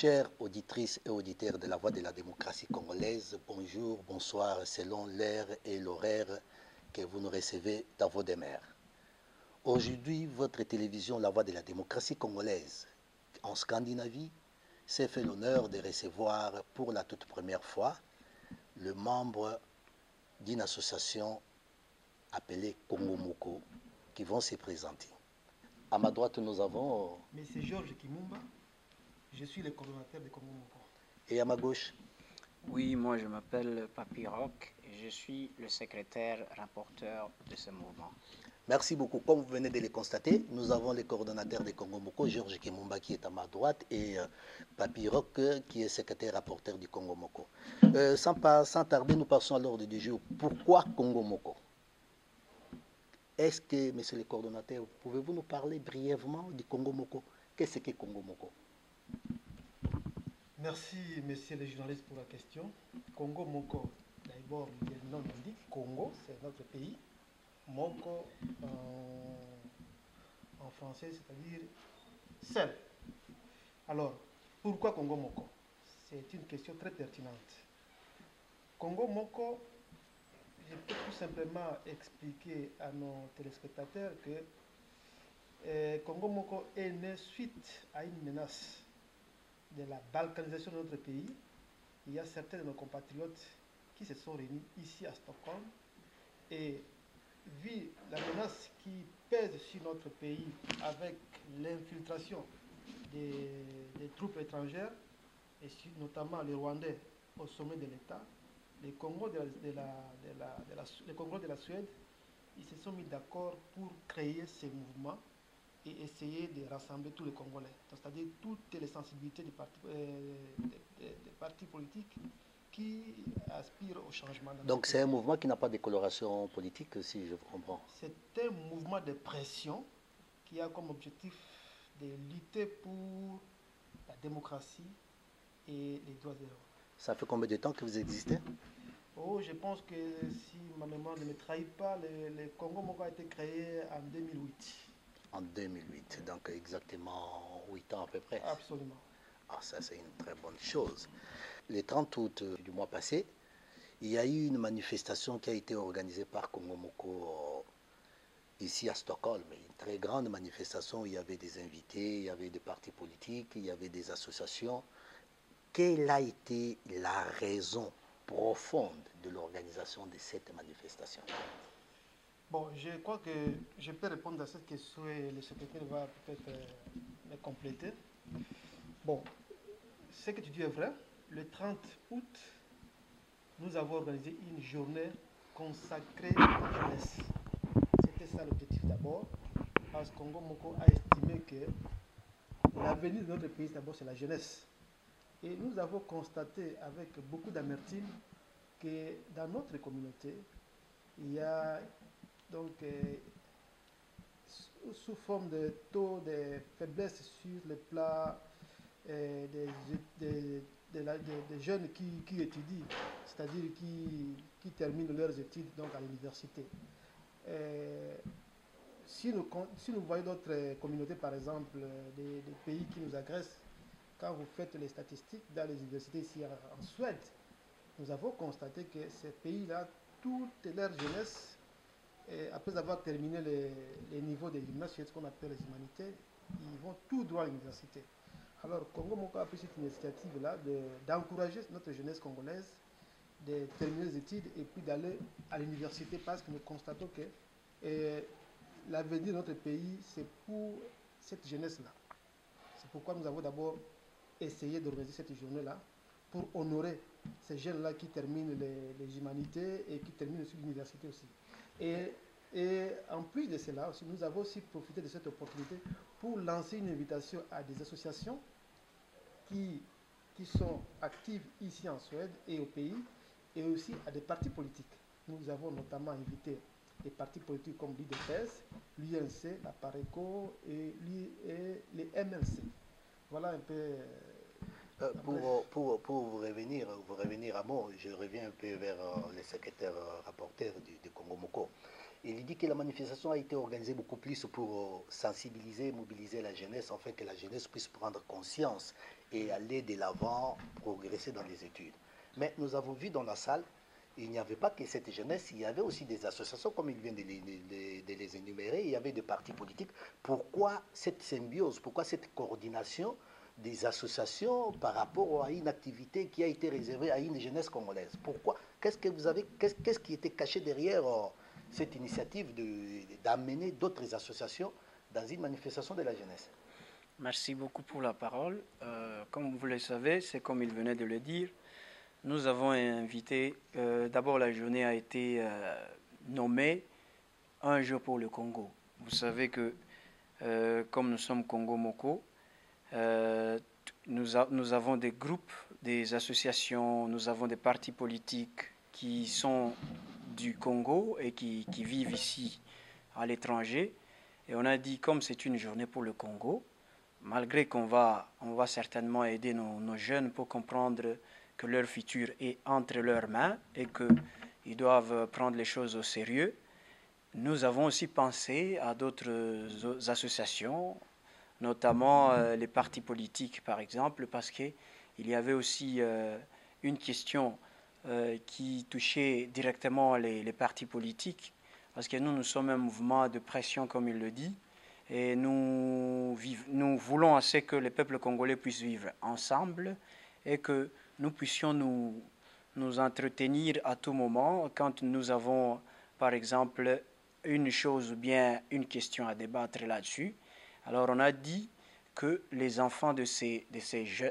Chères auditrices et auditeurs de la Voix de la démocratie congolaise, bonjour, bonsoir, selon l'heure et l'horaire que vous nous recevez dans vos demeures. Aujourd'hui, votre télévision La Voix de la démocratie congolaise en Scandinavie s'est fait l'honneur de recevoir pour la toute première fois le membre d'une association appelée Congo Moko qui vont se présenter. À ma droite, nous avons... Mais c'est Georges Kimumba, je suis le coordonnateur de Congo Moko. Et à ma gauche? Oui, moi je m'appelle Papi Rock et je suis le secrétaire rapporteur de ce mouvement. Merci beaucoup. Comme vous venez de le constater, nous avons le coordonnateur de Congo Moko, Georges Kimumba, qui est à ma droite, et Papi Rock, qui est secrétaire rapporteur du Congo Moko. Sans tarder, nous passons à l'ordre du jour. Pourquoi Congo Moko? Est-ce que, monsieur le coordonnateur, pouvez-vous nous parler brièvement du Congo Moko? Qu'est-ce que Congo Moko? Merci, messieurs les journalistes, pour la question. Congo Moko, d'abord, le nom indique Congo, c'est notre pays. Moko en français, c'est-à-dire seul. Alors, pourquoi Congo Moko? C'est une question très pertinente. Congo Moko, je peux tout simplement expliquer à nos téléspectateurs que Congo Moko est né suite à une menace de la balkanisation de notre pays. Il y a certains de nos compatriotes qui se sont réunis ici à Stockholm et vu la menace qui pèse sur notre pays avec l'infiltration des troupes étrangères et notamment les Rwandais au sommet de l'État, les Congos les Congos de la Suède, ils se sont mis d'accord pour créer ces mouvements et essayer de rassembler tous les Congolais, c'est-à-dire toutes les sensibilités des partis politiques qui aspirent au changement. Donc c'est un mouvement qui n'a pas de coloration politique, si je vous comprends. C'est un mouvement de pression qui a comme objectif de lutter pour la démocratie et les droits de l'homme. Ça fait combien de temps que vous existez? Oh, je pense que si ma mémoire ne me trahit pas, le Congo Moko a été créé en 2008. En 2008, donc exactement 8 ans à peu près. Absolument. Ah, ça c'est une très bonne chose. Le 30 août du mois passé, il y a eu une manifestation qui a été organisée par Congo Moko ici à Stockholm. Une très grande manifestation où il y avait des invités, il y avait des partis politiques, il y avait des associations. Quelle a été la raison profonde de l'organisation de cette manifestation? Bon, je crois que je peux répondre à cette question et le secrétaire va peut-être me compléter. Bon, ce que tu dis est vrai. Le 30 août, nous avons organisé une journée consacrée à la jeunesse. C'était ça l'objectif d'abord, parce que Congo Moko a estimé que l'avenir de notre pays, d'abord, c'est la jeunesse. Et nous avons constaté avec beaucoup d'amertume que dans notre communauté, il y a donc sous forme de taux de faiblesse sur le plat des jeunes qui étudient, c'est-à-dire qui terminent leurs études donc à l'université. Si nous voyons d'autres communautés, par exemple, des pays qui nous agressent, quand vous faites les statistiques dans les universités ici en Suède, nous avons constaté que ces pays-là, toute leur jeunesse, après avoir terminé les niveaux des gymnases, ce qu'on appelle les humanités, ils vont tout droit à l'université. Alors, Congo Moko a pris cette initiative-là d'encourager notre jeunesse congolaise de terminer les études et puis d'aller à l'université parce que nous constatons que l'avenir de notre pays, c'est pour cette jeunesse-là. C'est pourquoi nous avons d'abord essayé d'organiser cette journée-là pour honorer ces jeunes-là qui terminent les humanités et qui terminent aussi l'université aussi. Et en plus de cela, nous avons aussi profité de cette opportunité pour lancer une invitation à des associations qui sont actives ici en Suède et au pays, et aussi à des partis politiques. Nous avons notamment invité des partis politiques comme l'IDPS, l'UNC, la PARECO et les MLC. Voilà un peu... Pour vous revenir à moi, je reviens un peu vers le secrétaire rapporteur du Congo Moko. Il dit que la manifestation a été organisée beaucoup plus pour sensibiliser, mobiliser la jeunesse, afin que la jeunesse puisse prendre conscience et aller de l'avant, progresser dans les études. Mais nous avons vu dans la salle, il n'y avait pas que cette jeunesse, il y avait aussi des associations, comme il vient de les énumérer, il y avait des partis politiques. Pourquoi cette symbiose, pourquoi cette coordination des associations par rapport à une activité qui a été réservée à une jeunesse congolaise? Pourquoi? Qu'est-ce qui était caché derrière cette initiative d'amener d'autres associations dans une manifestation de la jeunesse? Merci beaucoup pour la parole. Comme vous le savez, c'est comme il venait de le dire, nous avons invité, d'abord la journée a été nommée Un jour pour le Congo. Vous savez que comme nous sommes Congo Moko, nous avons des groupes, des associations, nous avons des partis politiques qui sont du Congo et qui vivent ici à l'étranger. Et on a dit, comme c'est une journée pour le Congo, malgré on va certainement aider nos jeunes pour comprendre que leur futur est entre leurs mains et qu'ils doivent prendre les choses au sérieux, nous avons aussi pensé à d'autres associations, notamment les partis politiques par exemple, parce qu'il y avait aussi une question qui touchait directement les partis politiques, parce que nous sommes un mouvement de pression comme il le dit, et nous voulons assez que les peuples congolais puissent vivre ensemble et que nous puissions nous entretenir à tout moment quand nous avons par exemple une chose ou bien une question à débattre là-dessus. Alors on a dit que les enfants de ces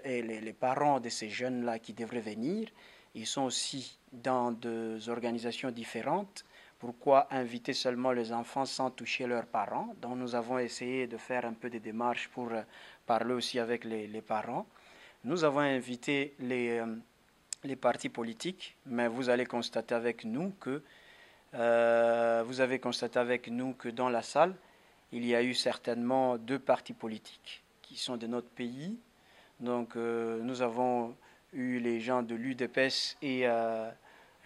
et les parents de ces jeunes-là qui devraient venir, ils sont aussi dans des organisations différentes. Pourquoi inviter seulement les enfants sans toucher leurs parents? Donc nous avons essayé de faire un peu des démarches pour parler aussi avec les parents. Nous avons invité les partis politiques, mais vous allez constater avec nous que dans la salle, il y a eu certainement 2 partis politiques qui sont de notre pays. Donc nous avons eu les gens de l'UDPS et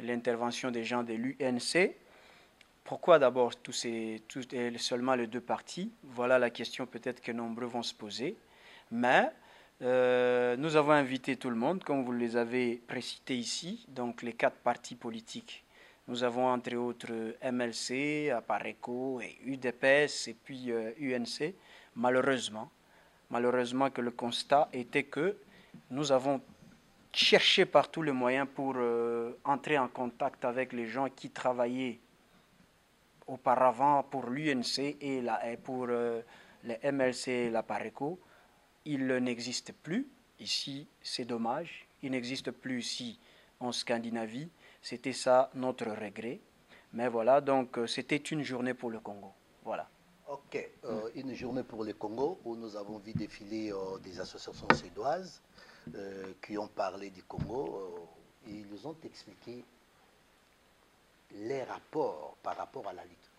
l'intervention des gens de l'UNC. Pourquoi d'abord seulement les 2 partis? Voilà la question peut-être que nombreux vont se poser. Mais nous avons invité tout le monde, comme vous les avez précités ici, donc les 4 partis politiques. Nous avons entre autres MLC, Apareco, et UDPS et puis UNC. Malheureusement que le constat était que nous avons cherché par tous les moyens pour entrer en contact avec les gens qui travaillaient auparavant pour l'UNC et pour les MLC et l'Apareco. Il n'existe plus ici, c'est dommage. Il n'existe plus ici en Scandinavie. C'était ça notre regret. Mais voilà, donc c'était une journée pour le Congo. Voilà. Ok, une journée pour le Congo où nous avons vu défiler des associations suédoises qui ont parlé du Congo. Ils nous ont expliqué les rapports par rapport à la lutte.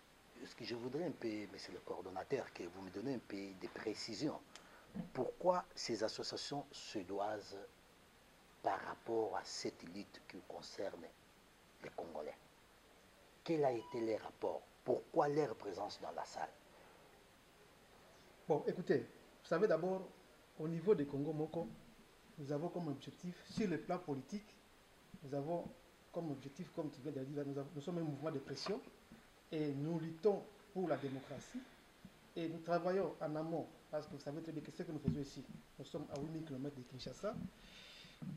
Ce que je voudrais un peu, monsieur le coordonnateur, que vous me donnez un peu de précisions. Pourquoi ces associations suédoises par rapport à cette lutte qui concerne les Congolais? Quel a été les rapports? Pourquoi leur présence dans la salle? Bon, écoutez, vous savez d'abord, au niveau des Congo Moko, nous avons comme objectif, sur le plan politique, nous avons comme objectif, comme tu viens de le dire, nous sommes un mouvement de pression et nous luttons pour la démocratie et nous travaillons en amont, parce que vous savez très bien que ce que nous faisons ici, nous sommes à 8000 km de Kinshasa,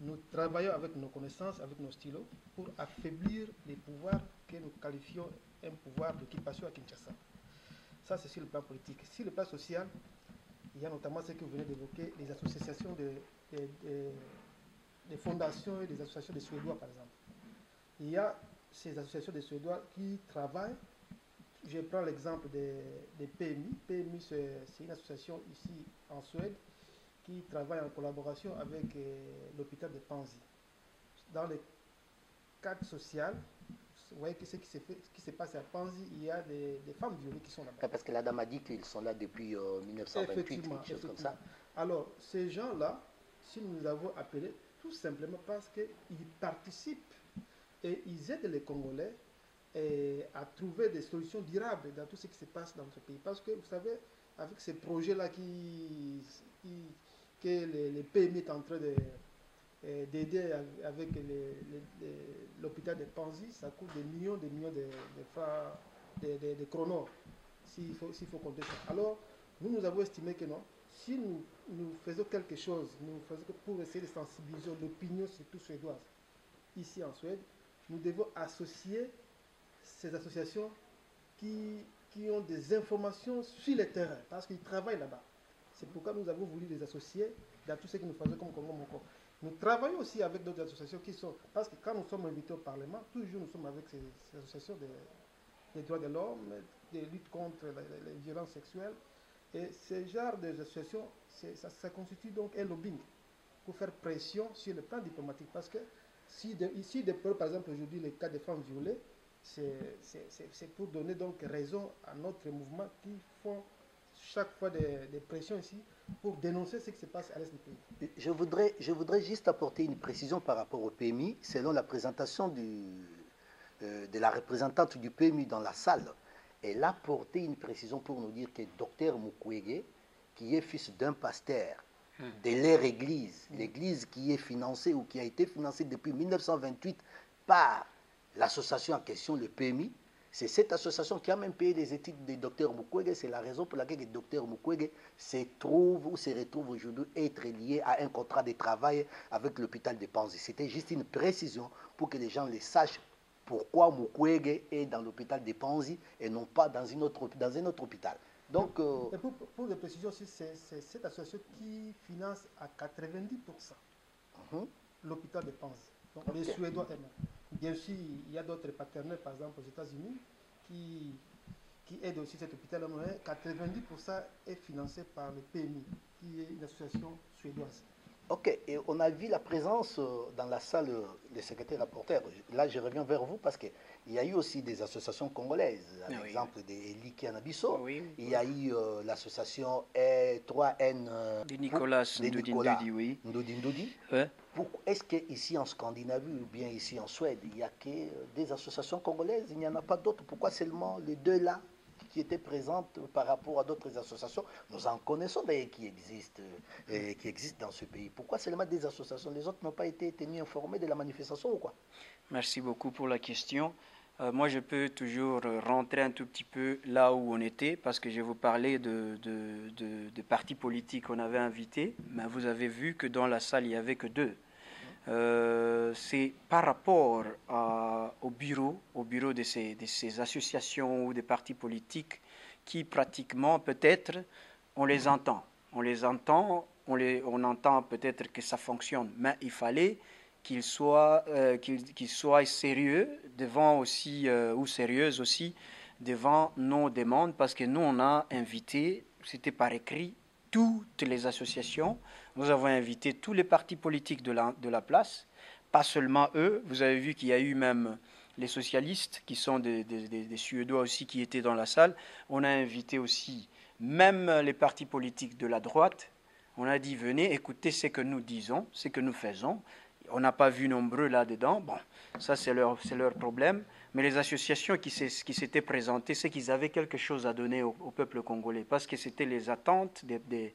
nous travaillons avec nos connaissances, avec nos stylos, pour affaiblir les pouvoirs que nous qualifions un pouvoir d'occupation à Kinshasa. Ça, c'est sur le plan politique. Sur le plan social, il y a notamment ce que vous venez d'évoquer, les associations des fondations et des associations des Suédois, par exemple. Il y a ces associations des Suédois qui travaillent. Je prends l'exemple des PMI. PMI, c'est une association ici en Suède qui travaille en collaboration avec l'hôpital de Panzi. Dans le cadre social, vous voyez que ce qui se passe à Panzi, il y a des femmes violées qui sont là-bas. Parce que la dame a dit qu'ils sont là depuis 1928, quelque chose comme ça. Alors, ces gens-là, si nous les avons appelés, tout simplement parce qu'ils participent et ils aident les Congolais à trouver des solutions durables dans tout ce qui se passe dans notre pays. Parce que vous savez, avec ces projets-là que les PMI est en train d'aider avec l'hôpital de Panzi, ça coûte des millions de francs, de chronos, s'il faut compter ça. Alors, nous avons estimé que non, si nous faisons quelque chose, pour essayer de sensibiliser l'opinion, surtout suédoise, ici en Suède, nous devons associer ces associations qui ont des informations sur le terrain, parce qu'ils travaillent là-bas. C'est pourquoi nous avons voulu les associer dans tout ce que nous faisons comme Congo Moko. Nous travaillons aussi avec d'autres associations qui sont... Parce que quand nous sommes invités au Parlement, toujours nous sommes avec ces associations des droits de l'homme, de lutte contre les violences sexuelles. Et ce genre d'associations, ça constitue donc un lobbying pour faire pression sur le plan diplomatique. Parce que si par exemple, aujourd'hui, les cas de femmes violées, c'est pour donner donc raison à notre mouvement qui font chaque fois des pressions ici pour dénoncer ce qui se passe à l'est du pays. Je voudrais juste apporter une précision par rapport au PMI. Selon la présentation de la représentante du PMI dans la salle, elle a apporté une précision pour nous dire que Dr Mukwege, qui est fils d'un pasteur de leur église, l'église qui est financée ou qui a été financée depuis 1928 par l'association en question, le PMI, c'est cette association qui a même payé les études de Dr Mukwege. C'est la raison pour laquelle le Dr Mukwege se retrouve aujourd'hui être lié à un contrat de travail avec l'hôpital de Panzi. C'était juste une précision pour que les gens le sachent pourquoi Mukwege est dans l'hôpital de Panzi et non pas dans un autre hôpital. Donc, et pour les précisions, c'est cette association qui finance à 90% l'hôpital de Panzi. Donc les Suédois eux-mêmes. Bien sûr, il y a d'autres partenaires, par exemple aux États-Unis, qui aident aussi cet hôpital. Mais 90% est financé par le PMI, qui est une association suédoise. Ok, et on a vu la présence dans la salle des secrétaires rapporteurs. Là, je reviens vers vous parce qu'il y a eu aussi des associations congolaises. Par exemple, d'Eli Kianabiso. Il y a eu l'association 3N de Nicolas Ndudi. Est-ce qu'ici en Scandinavie ou bien ici en Suède, il n'y a que des associations congolaises? Il n'y en a pas d'autres? Pourquoi seulement les deux là qui étaient présentes par rapport à d'autres associations? Nous en connaissons d'ailleurs qui existent dans ce pays. Pourquoi seulement des associations? Les autres n'ont pas été tenus informés de la manifestation ou quoi? Merci beaucoup pour la question. Moi, je peux toujours rentrer un tout petit peu là où on était, parce que je vous parlais de partis politiques qu'on avait invités, mais vous avez vu que dans la salle, il n'y avait que deux. C'est par rapport au bureau de ces associations ou des partis politiques qui pratiquement, peut-être, on les entend. On entend peut-être que ça fonctionne, mais il fallait qu'ils soient sérieux devant aussi, ou sérieuses aussi, devant nos demandes, parce que nous, on a invité, c'était par écrit, toutes les associations. Nous avons invité tous les partis politiques de la place, pas seulement eux. Vous avez vu qu'il y a eu même les socialistes, qui sont des Suédois aussi, qui étaient dans la salle. On a invité aussi même les partis politiques de la droite. On a dit, venez, écoutez ce que nous disons, ce que nous faisons. On n'a pas vu nombreux là-dedans. Bon, ça c'est leur problème. Mais les associations qui s'étaient présentées, c'est qu'ils avaient quelque chose à donner au peuple congolais, parce que c'était les attentes des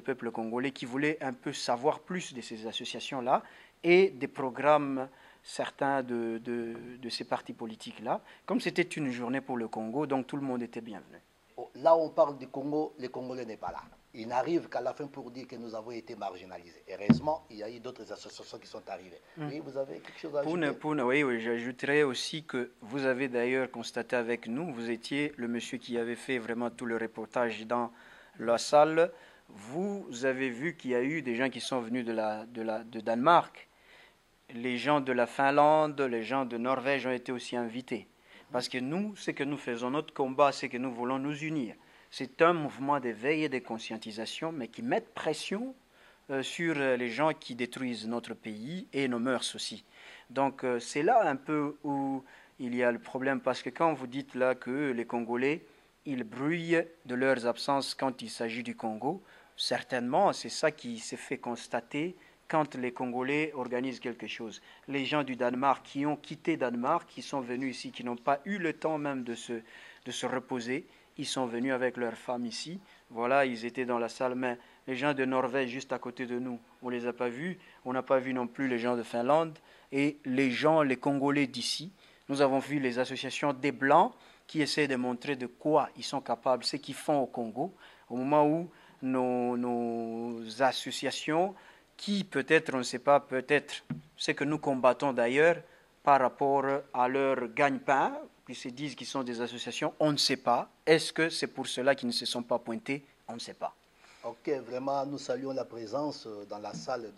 peuples congolais qui voulaient un peu savoir plus de ces associations-là et des programmes certains de ces partis politiques-là. Comme c'était une journée pour le Congo, donc tout le monde était bienvenu. Là où on parle du Congo, le Congolais n'est pas là. Il n'arrive qu'à la fin pour dire que nous avons été marginalisés. Heureusement, il y a eu d'autres associations qui sont arrivées. Oui, vous avez quelque chose à ajouter? Oui, j'ajouterais aussi que vous avez d'ailleurs constaté avec nous, vous étiez le monsieur qui avait fait vraiment tout le reportage dans la salle. Vous avez vu qu'il y a eu des gens qui sont venus de Danemark. Les gens de la Finlande, les gens de Norvège ont été aussi invités. Parce que nous, ce que nous faisons, notre combat, c'est que nous voulons nous unir. C'est un mouvement d'éveil et de conscientisation, mais qui met pression sur les gens qui détruisent notre pays et nos mœurs aussi. Donc c'est là un peu où il y a le problème, parce que quand vous dites là que les Congolais, ils bruillent de leurs absences quand il s'agit du Congo, certainement c'est ça qui s'est fait constater quand les Congolais organisent quelque chose. Les gens du Danemark qui ont quitté Danemark, qui sont venus ici, qui n'ont pas eu le temps même de se reposer, ils sont venus avec leurs femmes ici. Voilà, ils étaient dans la salle, mais les gens de Norvège juste à côté de nous, on ne les a pas vus. On n'a pas vu non plus les gens de Finlande et les gens, les Congolais d'ici. Nous avons vu les associations des Blancs qui essaient de montrer de quoi ils sont capables, ce qu'ils font au Congo, au moment où nos associations, qui peut-être, on ne sait pas, peut-être, ce que nous combattons d'ailleurs par rapport à leur gagne-pain, qui se disent qu'ils sont des associations, on ne sait pas. Est-ce que c'est pour cela qu'ils ne se sont pas pointés? On ne sait pas. Ok, vraiment, nous saluons la présence dans la salle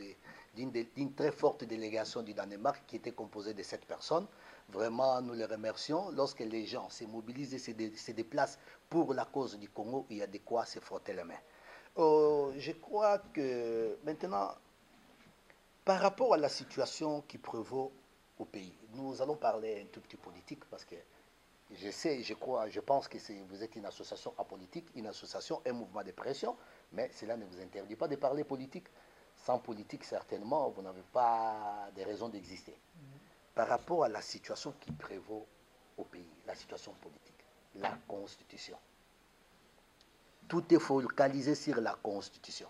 d'une très forte délégation du Danemark qui était composée de 7 personnes. Vraiment, nous les remercions. Lorsque les gens se mobilisent et se déplacent pour la cause du Congo, il y a de quoi se frotter les mains. Je crois que maintenant, par rapport à la situation qui prévaut au pays, nous allons parler un tout petit politique parce que je sais, je pense que vous êtes une association apolitique, une association, un mouvement de pression, mais cela ne vous interdit pas de parler politique. Sans politique, certainement, vous n'avez pas de raison d'exister. Par rapport à la situation qui prévaut au pays, la situation politique, la Constitution. Tout est focalisé sur la Constitution.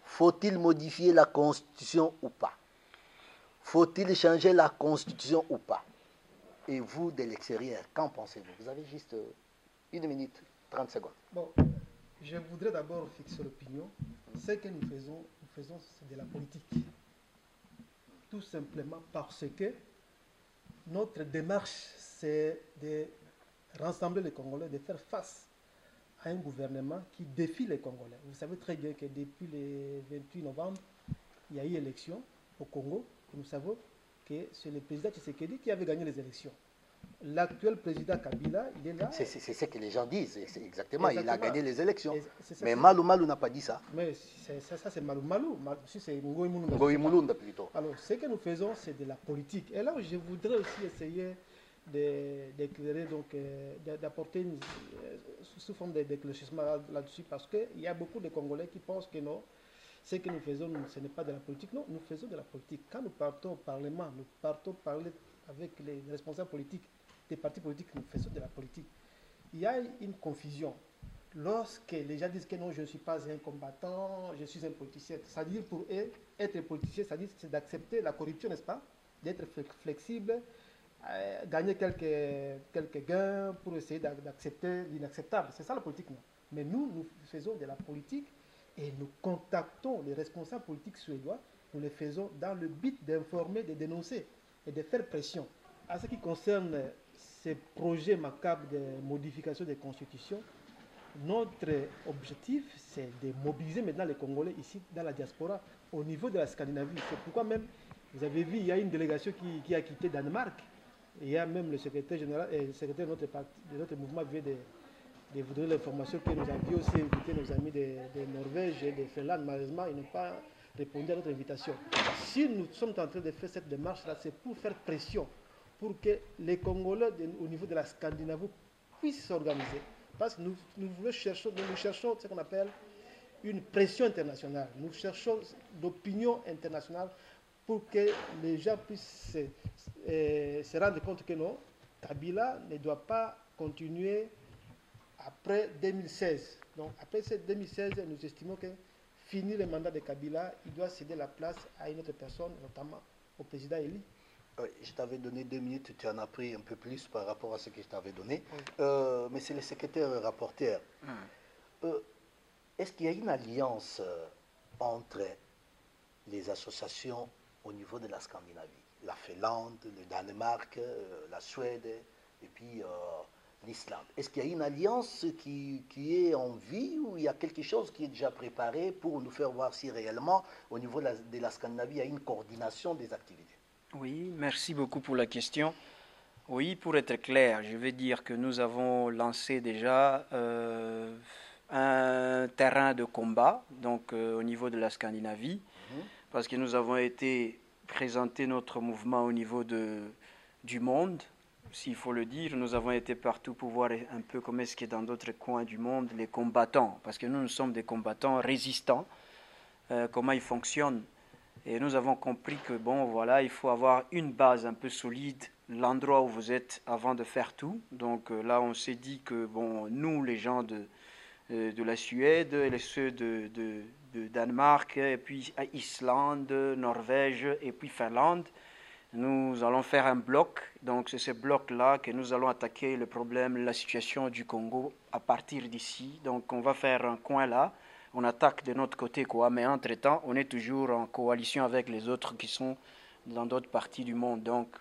Faut-il modifier la Constitution ou pas? Faut-il changer la Constitution ou pas? Et vous, de l'extérieur, qu'en pensez-vous? Vous avez juste 1 minute, 30 secondes. Bon, je voudrais d'abord fixer l'opinion. Ce que nous faisons, c'est de la politique. Tout simplement parce que notre démarche, c'est de rassembler les Congolais, de faire face à un gouvernement qui défie les Congolais. Vous savez très bien que depuis le 28 novembre, il y a eu élection au Congo. Et nous savons que c'est le président Tshisekedi qui avait gagné les élections. L'actuel président Kabila, il est là. C'est ce que les gens disent, exactement. Il a gagné les élections. Mais Malou n'a pas dit ça. Mais ça c'est Malou. Si c'est Ngoï Mulunda plutôt. Alors, ce que nous faisons, c'est de la politique. Et là, je voudrais aussi essayer d'éclairer, donc d'apporter sous forme d'éclaircissement là-dessus, parce qu'il y a beaucoup de Congolais qui pensent que non, ce que nous faisons, ce n'est pas de la politique. Non, nous faisons de la politique. Quand nous partons au Parlement, nous partons parler avec les responsables politiques des partis politiques, nous faisons de la politique. Il y a une confusion. Lorsque les gens disent que non, je ne suis pas un combattant, je suis un politicien, c'est-à-dire pour eux, être politicien, c'est d'accepter la corruption, n'est-ce pas? D'être flexible, gagner quelques gains pour essayer d'accepter l'inacceptable. C'est ça la politique, non? Mais nous faisons de la politique et nous contactons les responsables politiques suédois, nous les faisons dans le but d'informer, de dénoncer et de faire pression. À ce qui concerne ces projets macabres de modification des constitutions, notre objectif, c'est de mobiliser maintenant les Congolais ici dans la diaspora, au niveau de la Scandinavie. C'est pourquoi même, vous avez vu, il y a une délégation qui a quitté Danemark. Il y a même le secrétaire général et le secrétaire de notre mouvement vient de vous donner l'information que nous avions aussi invité nos amis de Norvège et de Finlande. Malheureusement, ils n'ont pas répondu à notre invitation. Si nous sommes en train de faire cette démarche-là, c'est pour faire pression, pour que les Congolais au niveau de la Scandinavie puissent s'organiser. Parce que nous cherchons ce qu'on appelle une pression internationale. Nous cherchons l'opinion internationale pour que les gens puissent se rendre compte que non, Kabila ne doit pas continuer après 2016. Donc après 2016, nous estimons que fini le mandat de Kabila, il doit céder la place à une autre personne, notamment au président Eli. Oui, je t'avais donné 2 minutes, tu en as pris un peu plus par rapport à ce que je t'avais donné. Oui. Mais c'est le secrétaire rapporteur. Est-ce qu'il y a une alliance entre les associations au niveau de la Scandinavie? La Finlande, le Danemark, la Suède et puis l'Islande. Est-ce qu'il y a une alliance qui est en vie ou il y a quelque chose qui est déjà préparé pour nous faire voir si réellement au niveau de la Scandinavie il y a une coordination des activités? Oui, merci beaucoup pour la question. Oui, pour être clair, je vais dire que nous avons lancé déjà un terrain de combat, donc au niveau de la Scandinavie, parce que nous avons été présenter notre mouvement au niveau du monde, s'il faut le dire. Nous avons été partout pour voir un peu comment est-ce que dans d'autres coins du monde, les combattants, parce que nous sommes des combattants résistants, comment ils fonctionnent. Et nous avons compris que, bon, voilà, il faut avoir une base un peu solide, l'endroit où vous êtes avant de faire tout. Donc là, on s'est dit que, bon, nous, les gens de la Suède, et ceux de Danemark, et puis Islande, Norvège, et puis Finlande, nous allons faire un bloc. Donc c'est ce bloc-là que nous allons attaquer le problème, la situation du Congo à partir d'ici. Donc on va faire un coin là, on attaque de notre côté, quoi. Mais entre-temps, on est toujours en coalition avec les autres qui sont dans d'autres parties du monde. Donc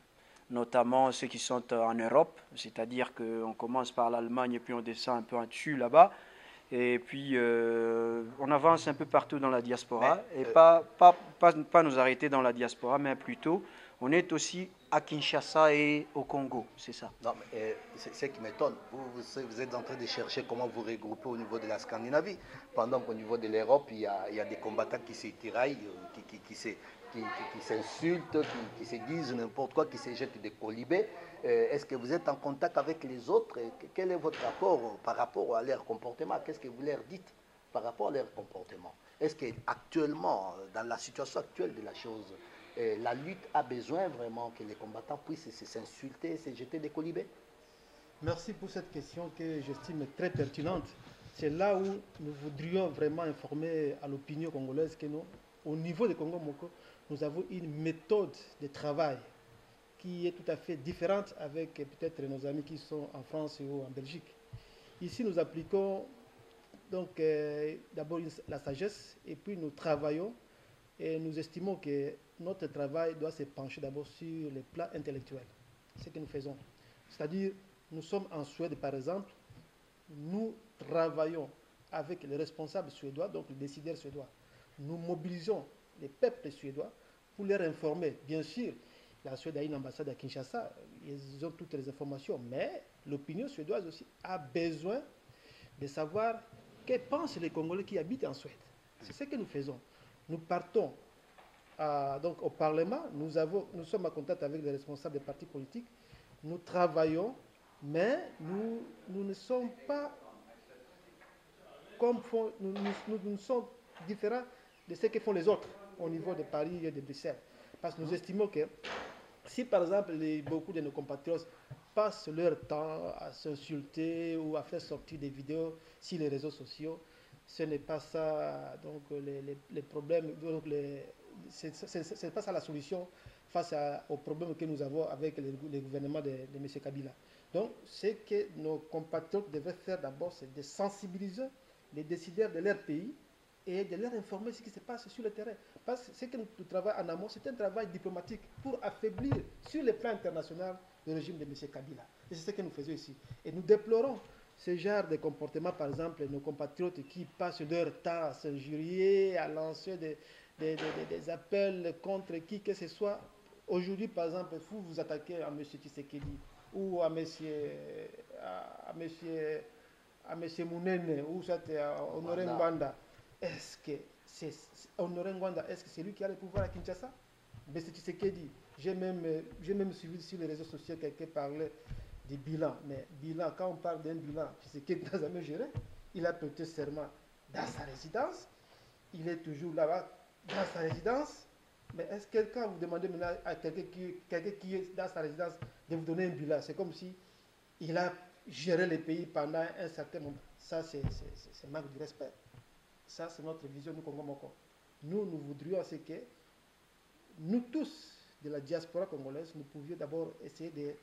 notamment ceux qui sont en Europe, c'est-à-dire qu'on commence par l'Allemagne et puis on descend un peu en dessus là-bas. Et puis, on avance un peu partout dans la diaspora. Mais, et pas nous arrêter dans la diaspora, mais plutôt, on est aussi à Kinshasa et au Congo, c'est ça. Non, mais ce qui m'étonne, vous êtes en train de chercher comment vous regrouper au niveau de la Scandinavie, pendant qu'au niveau de l'Europe, il y a des combattants qui se tiraillent, qui s'insultent, qui se disent n'importe quoi, qui se jettent des colibés. Est-ce que vous êtes en contact avec les autres? Quel est votre rapport par rapport à leur comportement? Qu'est-ce que vous leur dites par rapport à leur comportement? Est-ce qu'actuellement, dans la situation actuelle de la chose, la lutte a besoin vraiment que les combattants puissent s'insulter, se jeter des colibés? Merci pour cette question que j'estime très pertinente. C'est là où nous voudrions vraiment informer à l'opinion congolaise que nous, au niveau de Congo Moko, nous avons une méthode de travail qui est tout à fait différente avec peut-être nos amis qui sont en France ou en Belgique. Ici, nous appliquons donc d'abord la sagesse et puis nous travaillons et nous estimons que notre travail doit se pencher d'abord sur les plans intellectuels. C'est ce que nous faisons. C'est-à-dire, nous sommes en Suède par exemple, nous travaillons avec les responsables suédois, donc les décideurs suédois. Nous mobilisons les peuples suédois pour leur informer. Bien sûr, la Suède a une ambassade à Kinshasa, ils ont toutes les informations, mais l'opinion suédoise aussi a besoin de savoir que pensent les Congolais qui habitent en Suède. C'est ce que nous faisons. Nous partons donc au Parlement, nous sommes en contact avec les responsables des partis politiques, nous travaillons, mais nous ne sommes pas comme nous sommes différents de ce que font les autres au niveau de Paris et de Bruxelles. Parce que nous estimons que si par exemple beaucoup de nos compatriotes passent leur temps à s'insulter ou à faire sortir des vidéos sur les réseaux sociaux, ce n'est pas ça donc les problèmes, donc c'est pas ça la solution face aux problèmes que nous avons avec le gouvernement de M. Kabila. Donc ce que nos compatriotes devaient faire d'abord, c'est de sensibiliser les décideurs de leur pays et de leur informer ce qui se passe sur le terrain. Parce que ce que nous travaillons en amont, c'est un travail diplomatique pour affaiblir sur le plan international le régime de M. Kabila. Et c'est ce que nous faisons ici. Et nous déplorons ce genre de comportement, par exemple, nos compatriotes qui passent leur temps à s'injurier, à lancer des appels contre qui que ce soit. Aujourd'hui, par exemple, vous vous attaquez à M. Tshisekedi ou à M. Mounene ou à Honoré Ngwanda. Est-ce que c'est Honoré Ngwanda, est-ce que c'est lui qui a le pouvoir à Kinshasa? M. Tshisekedi, j'ai même suivi sur les réseaux sociaux quelqu'un parlait du bilan. Mais bilan, quand on parle d'un bilan, Tshisekedi n'a jamais géré. Il a prêté serment dans sa résidence. Il est toujours là-bas dans sa résidence. Mais est-ce que quelqu'un vous demandez maintenant à quelqu'un qui est dans sa résidence de vous donner un bilan? C'est comme si il a géré le pays pendant un certain moment. Ça, c'est manque de respect. Ça, c'est notre vision du Congo Moko. Nous voudrions ce que nous tous, de la diaspora congolaise, nous pouvions d'abord essayer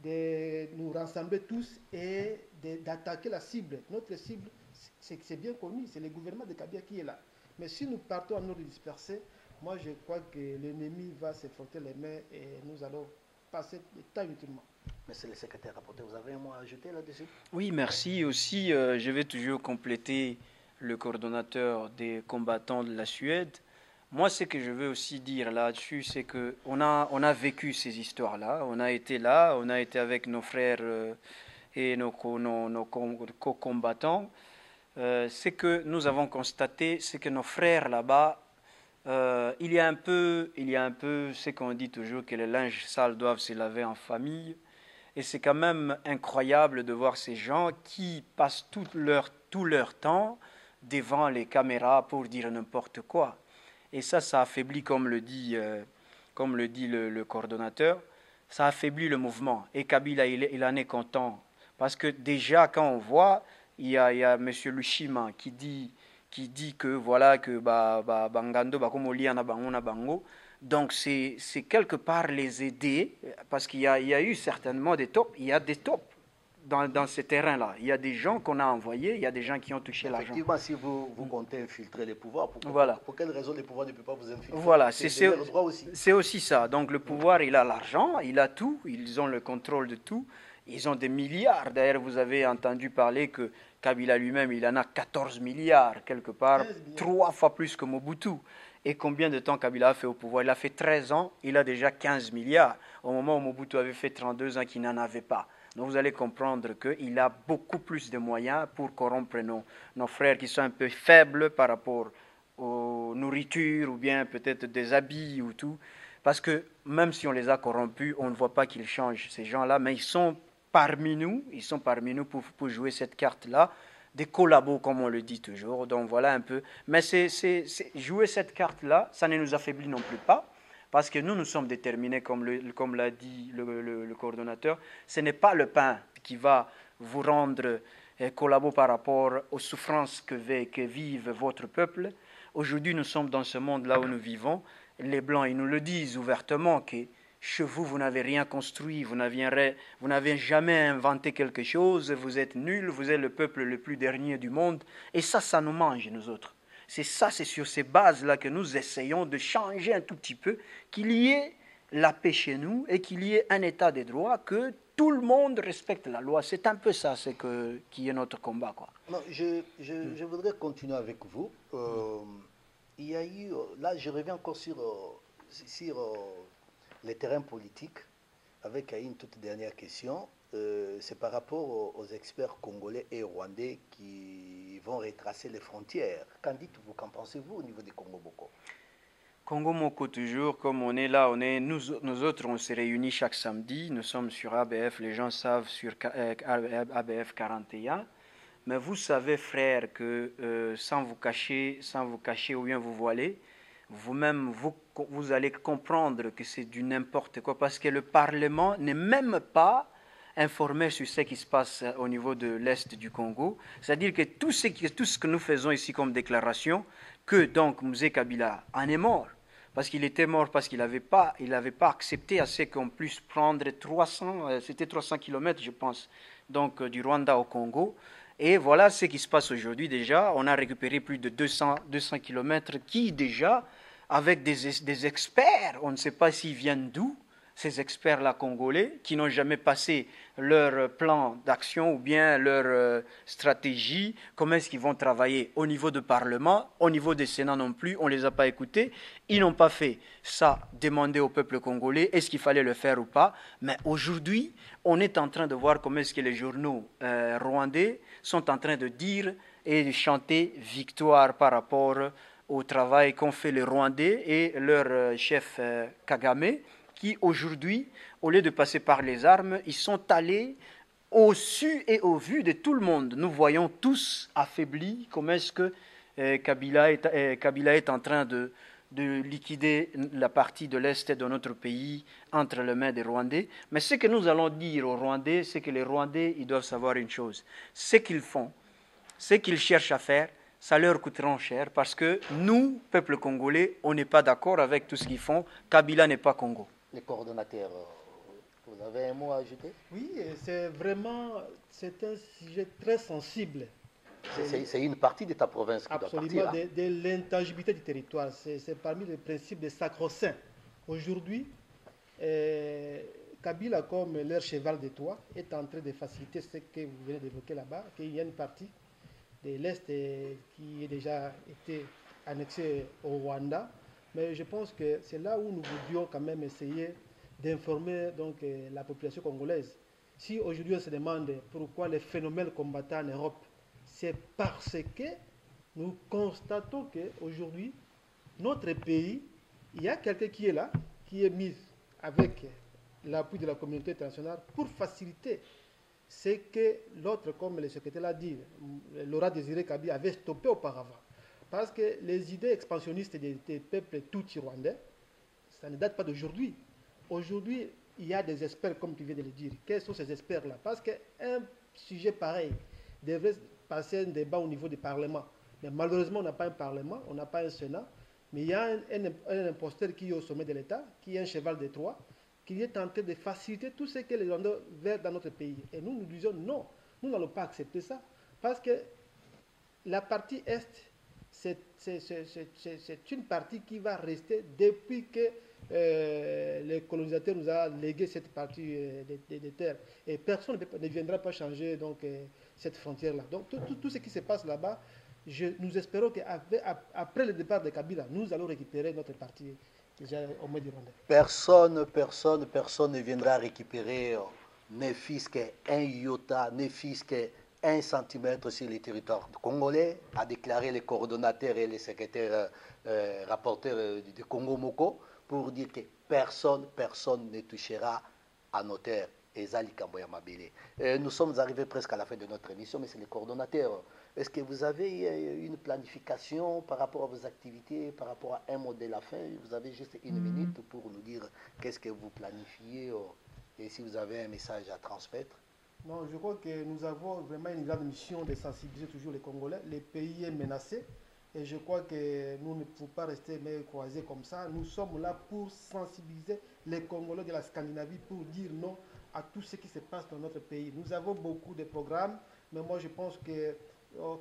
de nous rassembler tous et d'attaquer la cible. Notre cible, c'est bien connu, c'est le gouvernement de Kabila qui est là. Mais si nous partons à nous disperser, moi je crois que l'ennemi va se frotter les mains et nous allons passer le temps inutilement. Monsieur le secrétaire rapporteur, vous avez un mot à ajouter là-dessus? Oui, merci. Aussi, je vais toujours compléter le coordonnateur des combattants de la Suède. Moi, ce que je veux aussi dire là-dessus, c'est qu'on a vécu ces histoires-là. On a été là, on a été avec nos frères et nos co-combattants. Ce que nous avons constaté, c'est que nos frères là-bas, il y a un peu ce qu'on dit toujours, que les linges sales doivent se laver en famille. Et c'est quand même incroyable de voir ces gens qui passent tout leur temps devant les caméras pour dire n'importe quoi. Et ça affaiblit, comme le dit le coordonnateur, ça affaiblit le mouvement. Et Kabila, il en est content. Parce que déjà, quand on voit, il y a M. Lushima qui dit que voilà, que Bangando, comme on lit en Bango. Donc c'est quelque part les aider, parce qu'il y a eu certainement des tops, il y a des tops dans ces terrains-là. Il y a des gens qu'on a envoyés, il y a des gens qui ont touché l'argent. Effectivement, si vous comptez infiltrer les pouvoirs, pour quelle raison les pouvoirs ne peuvent pas vous infiltrer? Voilà, c'est aussi ça. Donc le pouvoir, il a l'argent, il a tout, ils ont le contrôle de tout. Ils ont des milliards. D'ailleurs, vous avez entendu parler que Kabila lui-même, il en a 14 milliards, quelque part, 3 fois plus que Mobutu. Et combien de temps Kabila a fait au pouvoir? Il a fait 13 ans, il a déjà 15 milliards. Au moment où Mobutu avait fait 32 ans, qu'il n'en avait pas. Donc vous allez comprendre qu'il a beaucoup plus de moyens pour corrompre nos frères qui sont un peu faibles par rapport aux nourritures ou bien peut-être des habits ou tout. Parce que même si on les a corrompus, on ne voit pas qu'ils changent, ces gens-là, mais ils sont parmi nous pour jouer cette carte-là, des collabos comme on le dit toujours, donc voilà un peu. Mais jouer cette carte-là, ça ne nous affaiblit non plus pas, parce que nous sommes déterminés, comme l'a dit le coordonnateur, ce n'est pas le pain qui va vous rendre collabo par rapport aux souffrances que vive votre peuple. Aujourd'hui, nous sommes dans ce monde-là où nous vivons. Les Blancs, ils nous le disent ouvertement que chez vous, vous n'avez rien construit, vous n'avez jamais inventé quelque chose, vous êtes nuls, vous êtes le peuple le plus dernier du monde. Et ça nous mange, nous autres. C'est sur ces bases-là que nous essayons de changer un tout petit peu, qu'il y ait la paix chez nous et qu'il y ait un état de droit, que tout le monde respecte la loi. C'est un peu ça qui est notre combat, quoi. Non, je voudrais continuer avec vous. Il y a eu, là je reviens encore sur les terrains politiques, avec une toute dernière question. C'est par rapport aux experts congolais et rwandais qui vont retracer les frontières. Qu'en dites-vous, qu'en pensez-vous au niveau des Congo-Boko? Congo-Moko, toujours, comme on est là, nous autres, on se réunit chaque samedi, nous sommes sur ABF, les gens savent, sur ABF 41. Mais vous savez, frère, que sans vous cacher ou bien vous voiler, vous-même, vous allez comprendre que c'est du n'importe quoi, parce que le Parlement n'est même pas informé sur ce qui se passe au niveau de l'Est du Congo. C'est-à-dire que tout ce que nous faisons ici comme déclaration, que donc Mzee Kabila en est mort, parce qu'il était mort, parce qu'il n'avait pas accepté assez qu'on puisse prendre 300 kilomètres, je pense, donc du Rwanda au Congo. Et voilà ce qui se passe aujourd'hui déjà. On a récupéré plus de 200 kilomètres qui déjà, avec des experts, on ne sait pas s'ils viennent d'où, ces experts-là congolais, qui n'ont jamais passé leur plan d'action ou bien leur stratégie, comment est-ce qu'ils vont travailler au niveau du Parlement, au niveau des Sénats non plus, on ne les a pas écoutés, ils n'ont pas fait ça, demander au peuple congolais, est-ce qu'il fallait le faire ou pas, mais aujourd'hui, on est en train de voir comment est-ce que les journaux rwandais sont en train de dire et de chanter victoire par rapport au travail qu'ont fait les Rwandais et leur chef Kagame, qui aujourd'hui, au lieu de passer par les armes, ils sont allés au su et au vu de tout le monde. Nous voyons tous affaiblis comment est-ce que Kabila est en train de liquider la partie de l'Est de notre pays entre les mains des Rwandais. Mais ce que nous allons dire aux Rwandais, c'est que les Rwandais, ils doivent savoir une chose. Ce qu'ils font, ce qu'ils cherchent à faire, ça leur coûtera cher parce que nous, peuple congolais, on n'est pas d'accord avec tout ce qu'ils font. Kabila n'est pas Congo. Les coordonnateurs, vous avez un mot à ajouter? Oui, c'est un sujet très sensible. C'est une partie de ta province qui doit partir. Absolument, de l'intangibilité du territoire. C'est parmi les principes des sacro-saints. Aujourd'hui, Kabila, comme leur cheval de Troie, est en train de faciliter ce que vous venez d'évoquer là-bas, qu'il y a une partie de l'Est qui a déjà été annexée au Rwanda. Mais je pense que c'est là où nous voudrions quand même essayer d'informer la population congolaise. Si aujourd'hui on se demande pourquoi les phénomènes combattants en Europe, c'est parce que nous constatons qu'aujourd'hui, notre pays, il y a quelqu'un qui est là, qui est mis avec l'appui de la communauté internationale pour faciliter ce que l'autre, comme le secrétaire l'a dit, Laura Désiré Kabila avait stoppé auparavant. Parce que les idées expansionnistes des peuples tutsi-rwandais, ça ne date pas d'aujourd'hui. Aujourd'hui, il y a des experts, comme tu viens de le dire. Quels sont ces experts-là? Parce qu'un sujet pareil devrait passer un débat au niveau du Parlement. Mais malheureusement, on n'a pas un Parlement, on n'a pas un Sénat. Mais il y a un imposteur qui est au sommet de l'État, qui est un cheval de Troie, qui est tenté de faciliter tout ce que les Rwandais veulent dans notre pays. Et nous disons non, nous n'allons pas accepter ça. Parce que la partie Est, c'est une partie qui va rester depuis que les colonisateurs nous ont légué cette partie des terres. Et personne ne viendra pas changer donc, cette frontière-là. Donc tout ce qui se passe là-bas, nous espérons qu'après le départ de Kabila, nous allons récupérer notre partie au moins du Rwanda. Personne ne viendra récupérer ne fût-ce qu'un iota, ne fût-ce qu'un centimètre sur les territoires congolais, a déclaré les coordonnateurs et les secrétaires rapporteurs du Congo Moko, pour dire que personne ne touchera à nos terres. Nous sommes arrivés presque à la fin de notre émission, mais c'est les coordonnateurs. Est-ce que vous avez une planification par rapport à vos activités, par rapport à un mot de la fin? Vous avez juste une minute pour nous dire qu'est-ce que vous planifiez et si vous avez un message à transmettre. Non, je crois que nous avons vraiment une grande mission de sensibiliser toujours les Congolais. Le pays est menacé et je crois que nous ne pouvons pas rester croisés comme ça. Nous sommes là pour sensibiliser les Congolais de la Scandinavie pour dire non à tout ce qui se passe dans notre pays. Nous avons beaucoup de programmes, mais moi je pense que,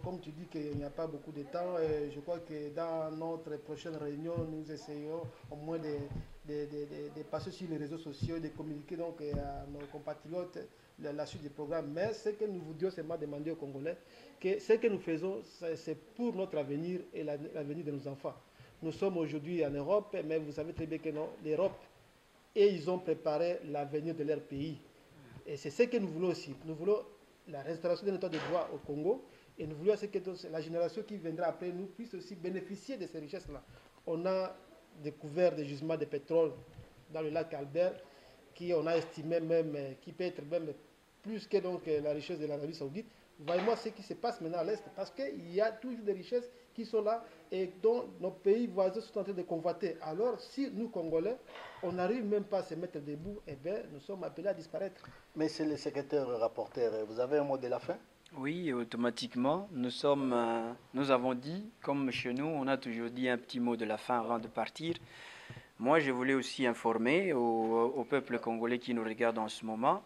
comme tu dis qu'il n'y a pas beaucoup de temps, je crois que dans notre prochaine réunion, nous essayons au moins de passer sur les réseaux sociaux, de communiquer donc à nos compatriotes la suite du programme. Mais ce que nous voudrions seulement demander aux Congolais, que ce que nous faisons, c'est pour notre avenir et l'avenir de nos enfants. Nous sommes aujourd'hui en Europe, mais vous savez très bien que l'Europe, et ils ont préparé l'avenir de leur pays. Et c'est ce que nous voulons aussi. Nous voulons la restauration de l'état de droit au Congo et nous voulons que la génération qui viendra après nous puisse aussi bénéficier de ces richesses-là. On a découvert des gisements de pétrole dans le lac Albert qui on a estimé même, qui peut être même plus que donc, la richesse de l'Arabie Saoudite. Voyez-moi ce qui se passe maintenant à l'Est parce qu'il y a toujours des richesses qui sont là et dont nos pays voisins sont en train de convoiter. Alors, si nous, Congolais, on n'arrive même pas à se mettre debout, eh bien, nous sommes appelés à disparaître. Mais c'est le secrétaire rapporteur. Vous avez un mot de la fin? Oui, automatiquement. Nous avons dit, comme chez nous, on a toujours dit un petit mot de la fin avant de partir. Moi, je voulais aussi informer au peuple congolais qui nous regarde en ce moment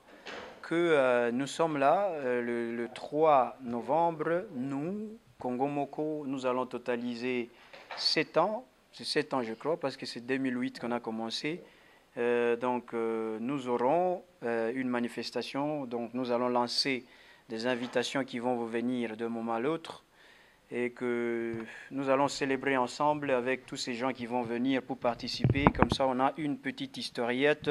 que nous sommes là le 3 novembre. Nous, Congo Moko, nous allons totaliser 7 ans. C'est 7 ans, je crois, parce que c'est 2008 qu'on a commencé. Nous aurons une manifestation. Donc, nous allons lancer des invitations qui vont vous venir d'un moment à l'autre et que nous allons célébrer ensemble avec tous ces gens qui vont venir pour participer. Comme ça, on a une petite historiette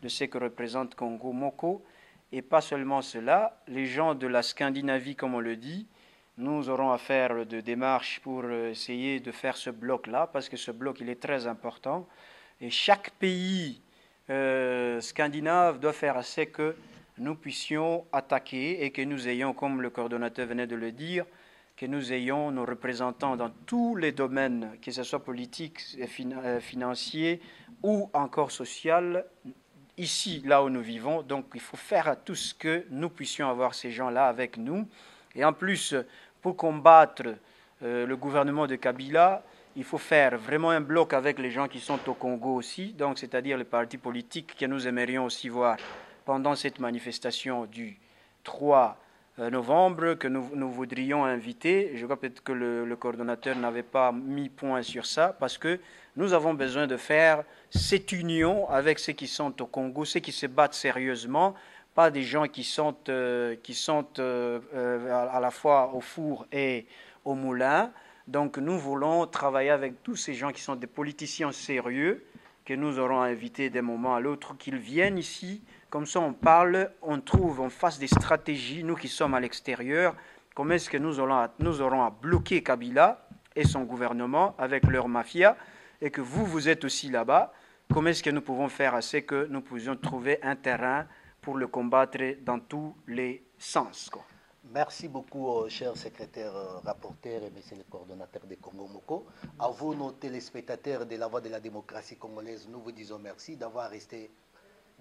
de ce que représente Congo Moko. Et pas seulement cela, les gens de la Scandinavie, comme on le dit, nous aurons à faire de démarches pour essayer de faire ce bloc-là, parce que ce bloc, il est très important. Et chaque pays scandinave doit faire assez que nous puissions attaquer et que nous ayons, comme le coordonnateur venait de le dire, que nous ayons nos représentants dans tous les domaines, que ce soit politique, financier ou encore social, ici, là où nous vivons. Donc, il faut faire à tout ce que nous puissions avoir ces gens-là avec nous. Et en plus, pour combattre le gouvernement de Kabila, il faut faire vraiment un bloc avec les gens qui sont au Congo aussi, donc c'est-à-dire les partis politiques que nous aimerions aussi voir pendant cette manifestation du 3 novembre que nous voudrions inviter. Je crois peut-être que le coordonnateur n'avait pas mis point sur ça parce que nous avons besoin de faire cette union avec ceux qui sont au Congo, ceux qui se battent sérieusement, pas des gens qui sont à la fois au four et au moulin. Donc nous voulons travailler avec tous ces gens qui sont des politiciens sérieux, que nous aurons invités d'un moment à l'autre, qu'ils viennent ici. Comme ça, on parle, on trouve, on fasse des stratégies, nous qui sommes à l'extérieur, comment est-ce que nous aurons à bloquer Kabila et son gouvernement avec leur mafia, et que vous êtes aussi là-bas, comment est-ce que nous pouvons faire assez que nous puissions trouver un terrain pour le combattre dans tous les sens, quoi. Merci beaucoup, cher secrétaire rapporteur et monsieur le coordonnateur de Congo Moko. À vous, nos téléspectateurs de la Voix de la démocratie congolaise, nous vous disons merci d'avoir resté,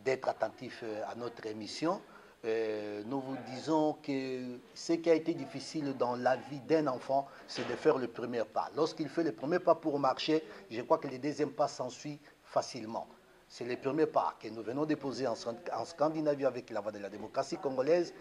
d'être attentifs à notre émission. Nous vous disons que ce qui a été difficile dans la vie d'un enfant, c'est de faire le premier pas. Lorsqu'il fait le premier pas pour marcher, je crois que le deuxième pas s'ensuit facilement. C'est le premier pas que nous venons de poser en Scandinavie avec la Voix de la démocratie congolaise.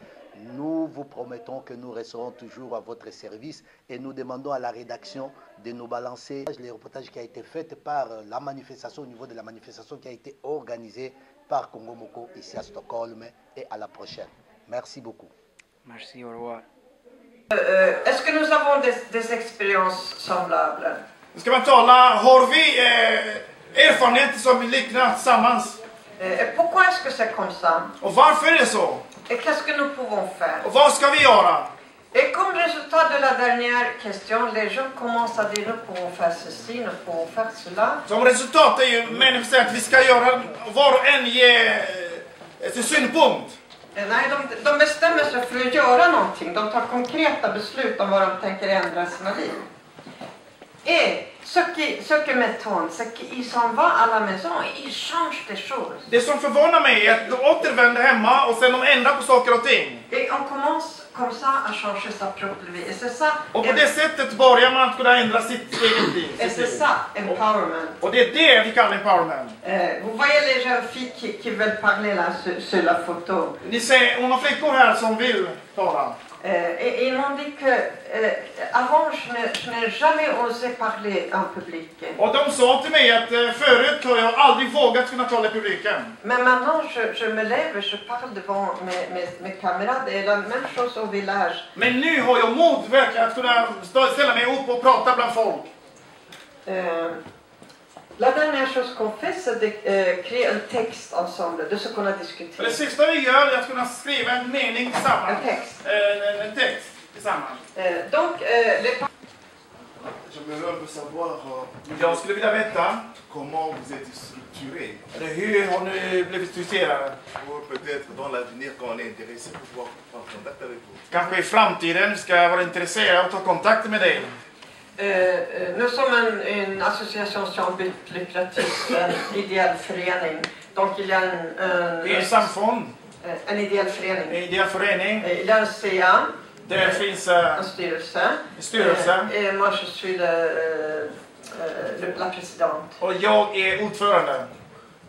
Nous vous promettons que nous resterons toujours à votre service et nous demandons à la rédaction de nous balancer les reportages qui a été fait par la manifestation, au niveau de la manifestation qui a été organisée par Congo Moko ici à Stockholm, et à la prochaine. Merci beaucoup. Merci, au revoir. Est-ce que nous avons des expériences semblables? Ska man tala, har vi erfarenheter som liknar tillsammans? Pourquoi est-ce que c'est comme ça? Och varför är det så? Et qu'est-ce que nous pouvons faire? Och vad ska vi göra? Et comme résultat de la dernière question, les gens commencent à dire nous pouvons faire ceci, nous pouvons faire cela. Som resultat är ju människor säger att vi ska göra, var och en ge sin synpunkt. Nej, de bestämmer sig för att göra någonting. De tar konkreta beslut om vad de tänker ändra sina liv. Et ce qui m'étonne, c'est qu'ils s'en vont à la maison et ils changent des choses. Det som förvånar mig är att de återvänder hemma och sen de ändrar på saker och ting. Et on commence comme ça à changer sa propre vie. Et c'est ça. Och på det sättet börjar man att kunna ändra sitt eget liv. Et c'est ça, empowerment. Och det är det vi kallar empowerment. Vous voyez les jeunes filles qui veulent parler là sur la photo. Ni ser unga flickor här som vill tala. Et ils m'ont dit que avant je n'ai jamais osé parler en public. Och de sa till mig att förut har jag aldrig vågat kunna tala i publiken. Mais maintenant je me lève et je parle devant mes camarades. Et la même chose au village. Men nu har jag mod verkligen att kunna ställa mig upp och prata bland folk. La dernière chose qu'on fait, c'est de créer un texte ensemble de ce qu'on a discuté. Det sista vi gör är att kunna skriva en mening tillsammans. En text. En text tillsammans. Donc, J'aimerais un peu savoir Jag skulle vilja veta comment vous êtes structuré hur har ni blivit strukturerade? pour peut-être dans l'avenir, quand on est intéressé, pouvoir prendre contact avec vous. Kanske i framtiden ska jag vara intresserad av att ta kontakt med dig. nous sommes une association sans but lucratif, une idéelle förening. Donc il y a Det är en samfund, en idéell förening. en ideell förening. Il y a un CA, Där finns en styrelse. en styrelse. Et moi je suis la présidente. Och jag är ordförande.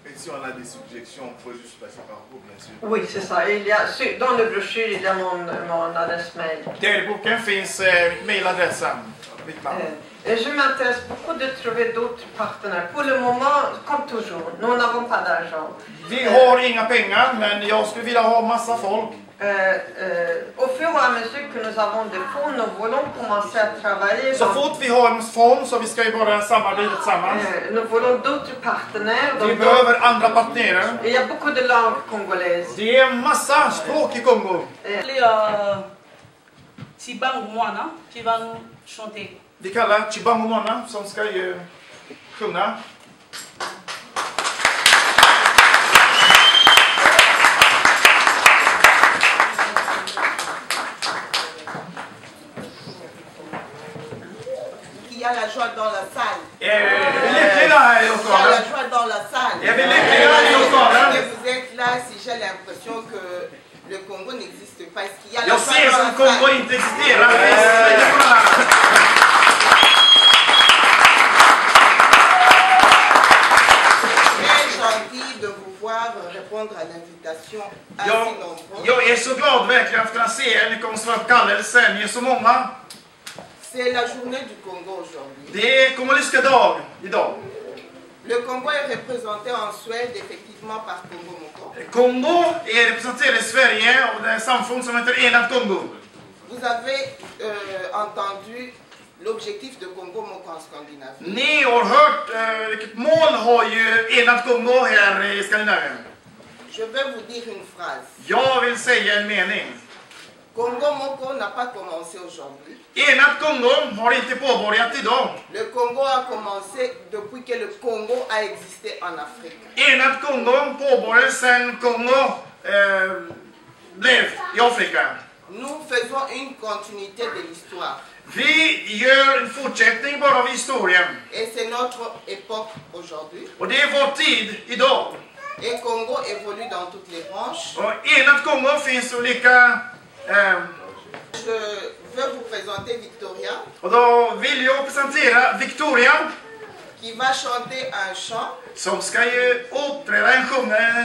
Et si on a des suggestions, il faut juste passer par vous, bien sûr. Oui, c'est ça. Il y a, dans le brochure, il y a mon adresse mail. Där i boken finns mailadressen. Mitt namn. Et je m'intéresse beaucoup de trouver d'autres partenaires. Pour le moment, comme toujours, nous n'avons pas d'argent. Vi har inga pengar, men jag skulle vilja ha massa folk. Au fur et à mesure que nous avons des fonds, nous voulons commencer à travailler. Så fort vi har en fond så vi ska ju börja samarbeta tillsammans. Nous voulons d'autres partenaires. Vi behöver andra partner. Il y a beaucoup de langues congolaises. Det är massa språk i Kongo. Tibango Moana qui va nous chanter. Vi kallar Chibango Mona som ska ju sjunga. Il y a la joie dans la salle. Lyckliga här i Il y a lokalen. la joie dans la salle. Är vi lyckliga i lokalen? Et vous êtes là, si j'ai l'impression que le Congo n'existe pas. Est-ce qu'il y a la Jag joie ser dans som la Kongo salle? inte existerar. Visst, Très gentil de vous voir répondre à l'invitation assez nombreux. jag är så glad verkligen att kunna se er. Ni kommer svara på kallelsen. Ni är så många. C'est la journée du Congo aujourd'hui. Det är kommunistiska dag idag. Le Congo est représenté en Suède effectivement par Congo Moko. Kongo är representerad i Sverige och det är samfund som heter Enat Kongo. Vous avez entendu l'objectif de Congo Moko en Scandinavie. Ni har hört vilket mål har ju Enat Kongo här i Skandinavien. Je vais vous dire une phrase. Jag vill säga en mening. Congo Moko n'a pas commencé aujourd'hui. Enat Kongo har inte påbörjat idag. Le Congo a commencé depuis que le Congo a existé en Afrique. Enat Kongo påbörjades sedan Kongo blev i Afrika. Nous faisons une continuité de l'histoire. Vi gör en fortsättning bara av historien. Et c'est notre époque aujourd'hui. Och det är vår tid idag. Et Congo évolue dans toutes les branches. Och enat Kongo finns olika... Je veux vous présenter Victoria. Och då vill jag presentera Victoria. Qui va chanter un chant. Som ska ju uppträda en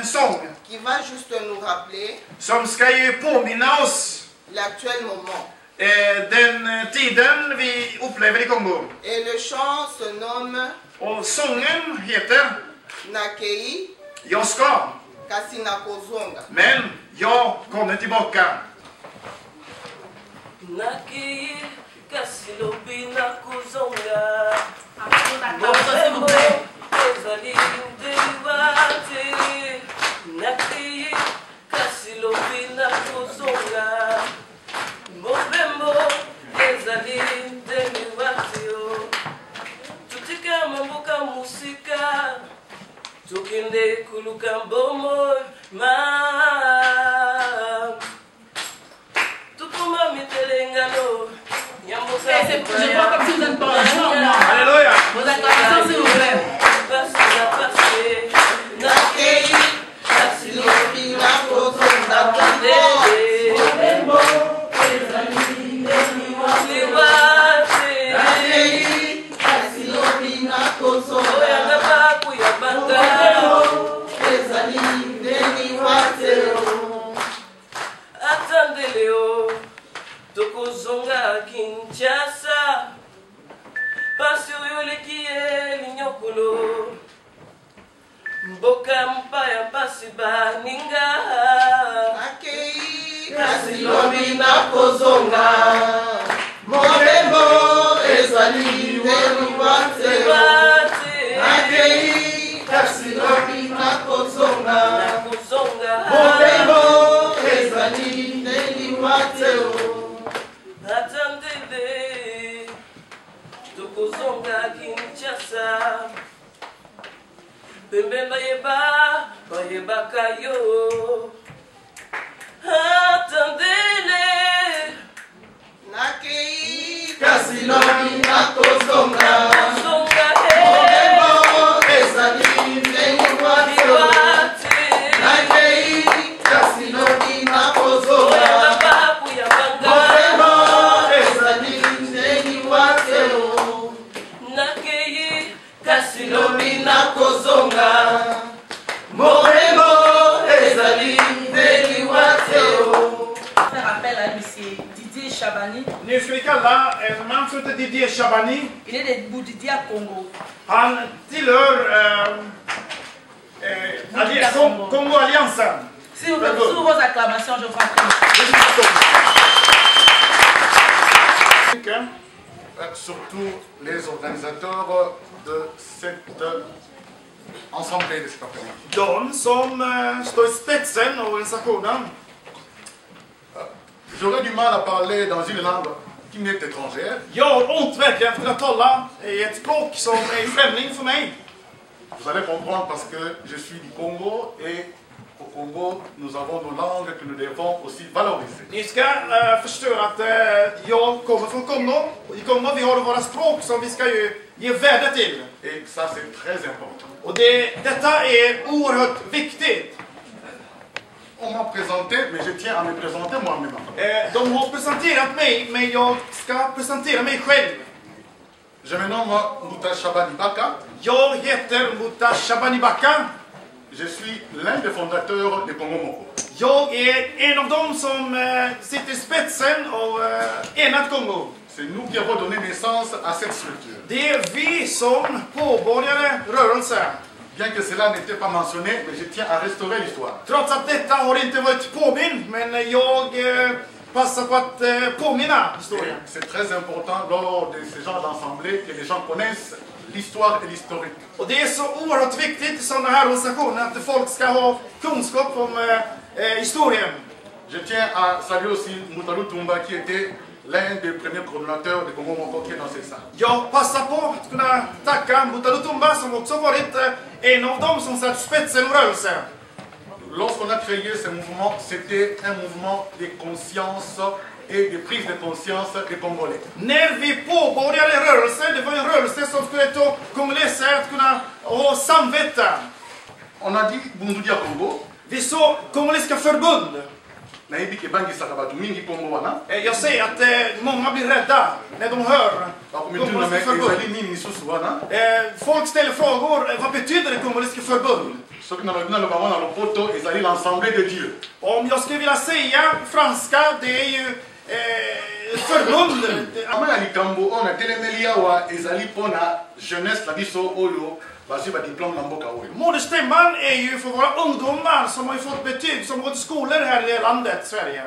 sång. Qui va juste nous rappeler. Som ska ju påminna oss. L'actuel moment. Den tiden vi upplever i Kongo. Et le chant se nomme. Och sången heter. Nakei. Jag ska. Kasinakozonga. Men jag kommer tillbaka. Nakei Kasinopinakozonga. Ezali ndeliwate. Nakei Kasinopinakozonga. Mobembo ezali ndeliwate. Tutika mamboka musika. Tukinde kuluka mbomo ma. Tukuma mitelengano. Je vois comme si vous êtes pas là. Alléluia. Vos acclamations, s'il vous plaît. Attendez-le, Tokozonga Kinshasa, Pasio yole kie linyokolo, Mboka mpaya pasi baninga, Nakei Kasilobi nakozonga, Mobembo ezali ndeliwate. Nakei Kasilobi nakozonga, Mobembo ezali ndeliwate. Attendez-le, Tokozonga Kinshasa, Pembe bayeba kayo. Attendez-le, Nakei Kasilobi nakozonga, Mobembo ezali ndeliwate. Nakei Kasilobi nakozonga, Kasilobi nakozonga, Mobembo ezali ndeliwate. Faire appel à M. Didier Chabani. Nu ska vi kalla en man som heter Didier Chabani. Il est de Boudidia, Congo. Han tillhör Kongo-alliansen. Si vous faites sous vos acclamations, je vous en prie. Surtout les organisateurs de cette assemblée de cette organisation. De som står i spetsen av organisationen. J'aurais du mal à parler dans une langue qui m'est étrangère. Jag har ont verkligen för att tala i ett språk som är främling för mig. Vous allez comprendre parce que je suis du Congo et au Congo, nous avons nos langues que nous devons aussi valoriser. Ni ska förstå att jag kommer från Kongo. Och i Kongo vi har våra språk som vi ska ge värde till. Et ça, c'est très important. Och detta är oerhört viktigt. On m'a présenté, mais je tiens à me présenter moi-même. De har presenterat mig, men jag ska presentera mig själv. Je me nomme Mouta Chabani Baka. Jag heter Mouta Chabani Baka. Je suis l'un des fondateurs de Congo Moko. Jag är en av dem som sitter i spetsen av Enat Kongo. C'est nous qui avons donné naissance à cette structure. Det är vi som påbörjade rörelsen. Bien que cela n'était pas mentionné, mais je tiens à restaurer l'histoire. Trots att detta har inte varit påminn, men jag passar på att påminna historien. C'est très important lors de ces genres d'assemblée que les gens connaissent l'histoire et l'historique. Och det är så oerhört viktigt i sådana här organisationer att folk ska ha kunskap om historien. Je tiens à saluer aussi Moutalu Tumba qui était l'un des premiers coordinateurs de Congo Moko qui est dans cette salle. Jag passar på att kunna tacka Moutalu Tumba som också varit en av dem som satt spetsen i rörelsen. lorsqu'on a créé ce mouvement, c'était un mouvement de conscience et de prise de conscience des Congolais. När vi påbörjade rörelsen, det var en rörelse som skulle ta kongoleser att kunna ha samvete. On a dit Bundudia Congo. Vi såg Kongoliska förbund. Jag säger att många blir rädda när de hör Kongoliska förbund. Folk ställer frågor, vad betyder det Kongoliska förbund? Om jag skulle vilja säga franska, det är ju förbund. Moderstämman är ju för våra ungdomar som har fått betyg som går till skolor här i landet, Sverige.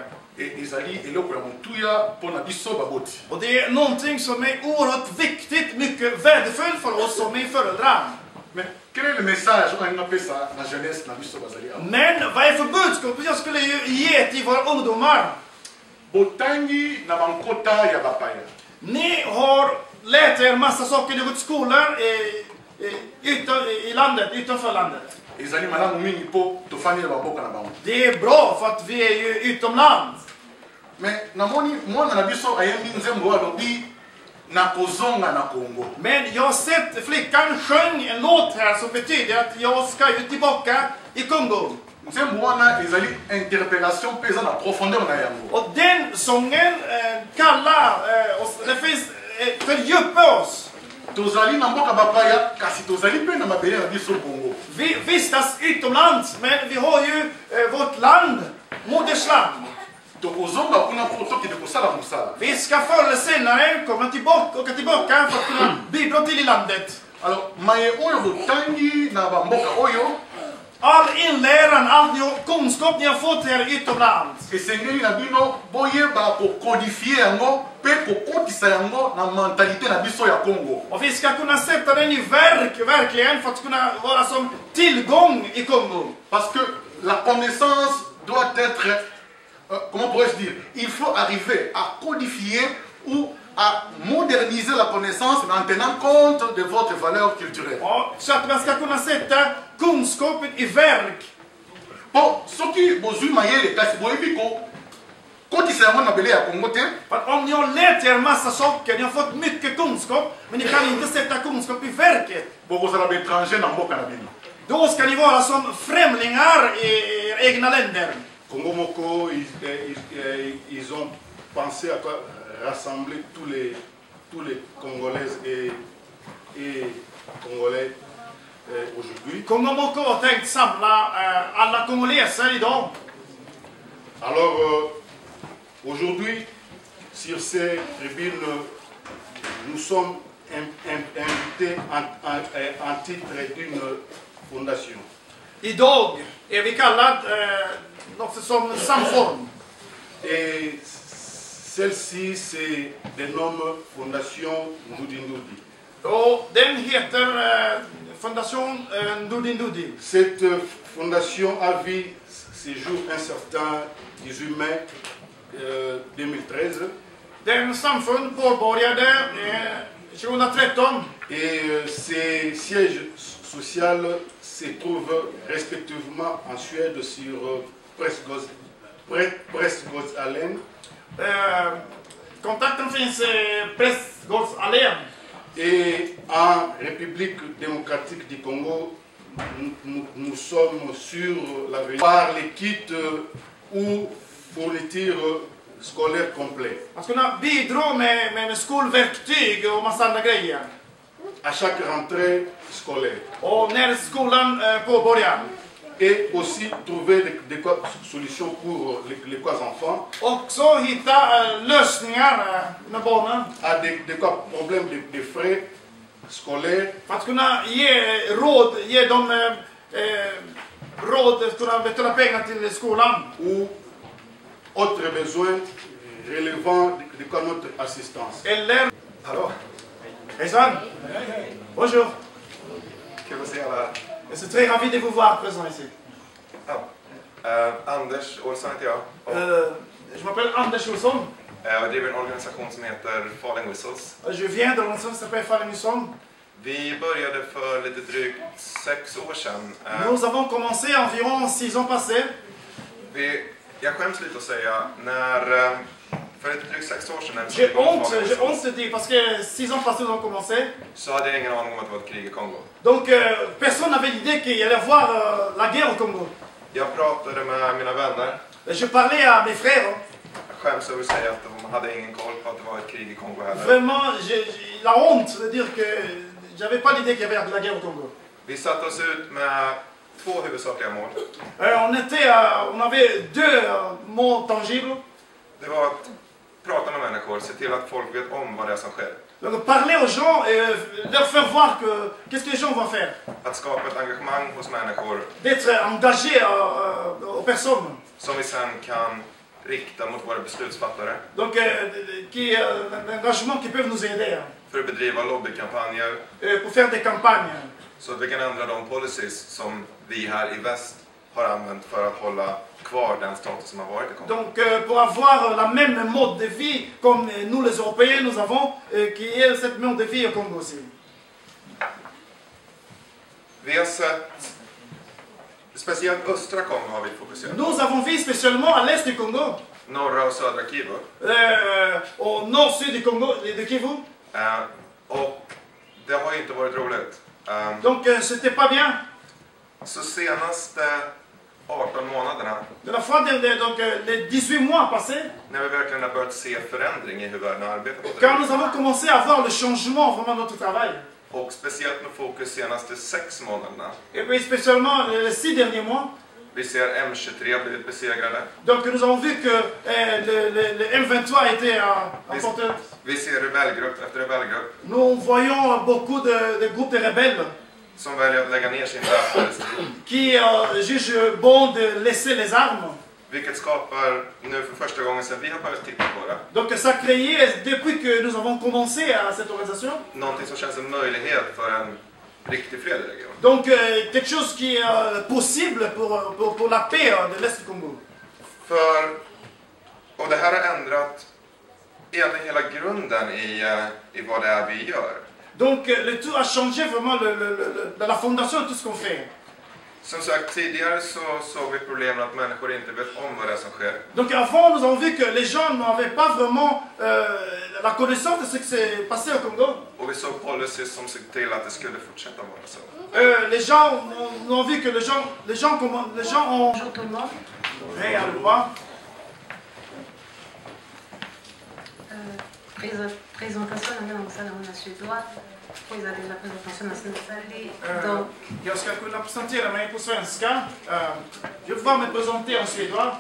Och det är någonting som är oerhört viktigt, mycket värdefullt för oss som är föräldrar. Men vad är för budskap jag skulle ge till våra ungdomar? Ni har lärt er massa saker, ni har gått skolor i landet, utanför landet. Det är bra för att vi är ju utomlands. Men jag har sett flickan sjöng en låt här som betyder att jag ska ju tillbaka i Kongo. Och den sången kallar oss, det finns fördjupa oss. Vi vistas utomlands, men vi har ju vårt land, modersland. Vi ska förr eller senare åka tillbaka för att kunna bidra till i landet. All inläran, all kunskap ni har fått här utomlands. Och vi ska kunna sätta den i verkligen för att kunna vara som tillgång i Kongo. Parce que la connaissance doit être, comment pourrais-je dire, il faut arriver à codifier ou à moderniser la connaissance en tenant compte de votre valeur culturelle. Så att man ska kunna sätta kunskapen i verk. Om ni har lärt er en massa saker, ni har fått mycket kunskap, men ni kan inte sätta kunskap i verket. Då ska ni vara som främlingar i era egna länder. Congo Moko, ils ont pensé à rassembler tous les Congolaises et Congolais aujourd'hui. Congo Moko har tänkt samla alla kongoleser idag. Alors, aujourd'hui, sur ces tribunes, nous sommes invités en titre d'une fondation. Idag är vi kallad något som samform. Et celle-ci se dénomme Fondation Ndudi Ndudi. Och den heter Fondation Ndudi Ndudi. Cette fondation a vu ses jours un certain 18 mai 2013. Den samfund påbörjade 2013. Et ses sièges sociaux se trouvent respectivement en Suède sur Prästgårdsallén. Kontakten finns i Prästgårdsallén. Et en République démocratique du Congo, nous sommes sur l'avenir par les kits ou fournitures scolaires complets. Man ska kunna bidra med skolverktyg och massa andra grejer. À chaque rentrée scolaire. Och när skolan påbörjar. Et aussi trouver des solutions pour les enfants. Också hitta lösningar med barnen. À des problèmes de frais scolaires. För att kunna ge dem råd att kunna betala pengar till skolan. Ou autres besoins relevant de notre assistance. Eller... Hallå! Hejsan! Bonjour! Kul att se alla. Je suis très ravi de vous voir présent ici. Anders Olsson heter jag. Je m'appelle Anders Olsson. Jag driver en organisation som heter Falling Whistles. Je viens de l'organisation qui s'appelle Falling Whistles. Vi började för lite drygt 6 år sedan. Nous avons commencé environ 6 ans passés. Jag skäms lite att säga, för lite drygt 6 år sedan J'ai honte de dire, parce que 6 ans passés nous avons commencé. Så hade jag ingen aning om att det var ett krig i Kongo. Donc personne n'avait l'idée qu'il y allait avoir la guerre au Congo. Jag pratade med mina vänner. Je parlais à mes frères. Jag skäms över att säga att de hade ingen koll på att det var ett krig i Kongo heller. Vraiment, j'ai la honte de dire que j'avais pas l'idée qu'il y avait la guerre au Congo. Vi satte oss ut med 2 huvudsakliga mål. On avait 2 mots tangibles. Det var att prata med människor, se till att folk vet om vad det är som sker. Donc parler aux gens et leur faire voir qu'est-ce que les gens vont faire. Att skapa ett engagemang hos människor. D'être engagé aux personnes. Som vi sen kan rikta mot våra beslutsfattare. Donc un engagement qui peut nous aider. För att bedriva lobbykampanjer. Pour faire des campagnes. Så att vi kan ändra de policies som vi här i väst har använt för att hålla kvar den status som har varit i Kongo. Donc pour avoir la même mode de vie comme nous les Européens nous avons, qui est cette mode de vie au Congo aussi. Vi har sett, speciellt östra Kongo har vi fokuserat. Nous avons vu spécialement à l'est du Congo. Norra och södra Kivu. Au nord-sud du Congo, de Kivu. Och det har ju inte varit roligt. Donc c'était pas bien. Så senaste 18 månaderna. De la fois donc les 18 mois passés. När vi verkligen har börjat se förändring i hur världen arbetar på det. Quand nous avons commencé à voir le changement vraiment dans notre travail. Och speciellt med fokus senaste 6 månaderna. Et puis spécialement les 6 derniers mois. Vi ser M23 har blivit besegrade. Donc nous avons vu que le M23 a été emporté. Vi ser rebellgrupp efter rebellgrupp. Nous voyons beaucoup de groupes de rebelles. Som väljer att lägga ner sin väpnade strid. Qui jugent bon de laisser les armes. Vilket skapar nu för första gången sedan vi har börjat titta på det. Donc ça a créé depuis que nous avons commencé à cette organisation. Någonting som känns en möjlighet för en riktig fred i regionen. Donc quelque chose qui est possible pour la paix de l'Est du Congo. Och det här har ändrat egentligen hela grunden i vad det är vi gör. Donc le tout a changé vraiment la fondation de tout ce qu'on fait. Som sagt, tidigare så såg vi problemet att människor inte vet om vad det är som sker. Donc avant, nous avons vu que les gens n'avaient pas vraiment la connaissance de ce qui s'est passé au Congo. Och vi såg policies som såg till att det skulle fortsätta vara så. Les gens ont vu que les gens ont... Bonjour tout le monde. Hey, à droit. Presentation andiamo alla suédoise. Poi la presentazione nationale. Donc, jag ska kunna presentera mig på svenska. Je vais me présenter en suédois.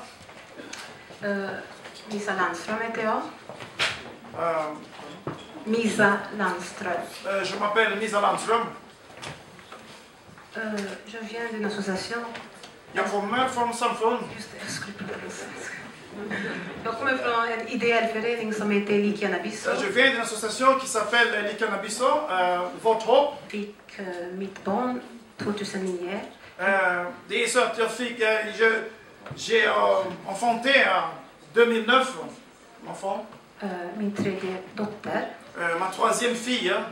Misa Landström heter jag. Misa Landström. Je m'appelle Misa Landström. Je viens d'une association. Jag kommer från samfund. Just det, jag skulle prata svenska. Jag kommer från en ideell förening som heter Likianabiso. Je viens d'une association qui s'appelle Likianabiso, Vårt Hopp. Fick mitt barn 2009. Det är så att j'ai enfanté 2009 enfant. Min tredje dotter. Ma troisième fille.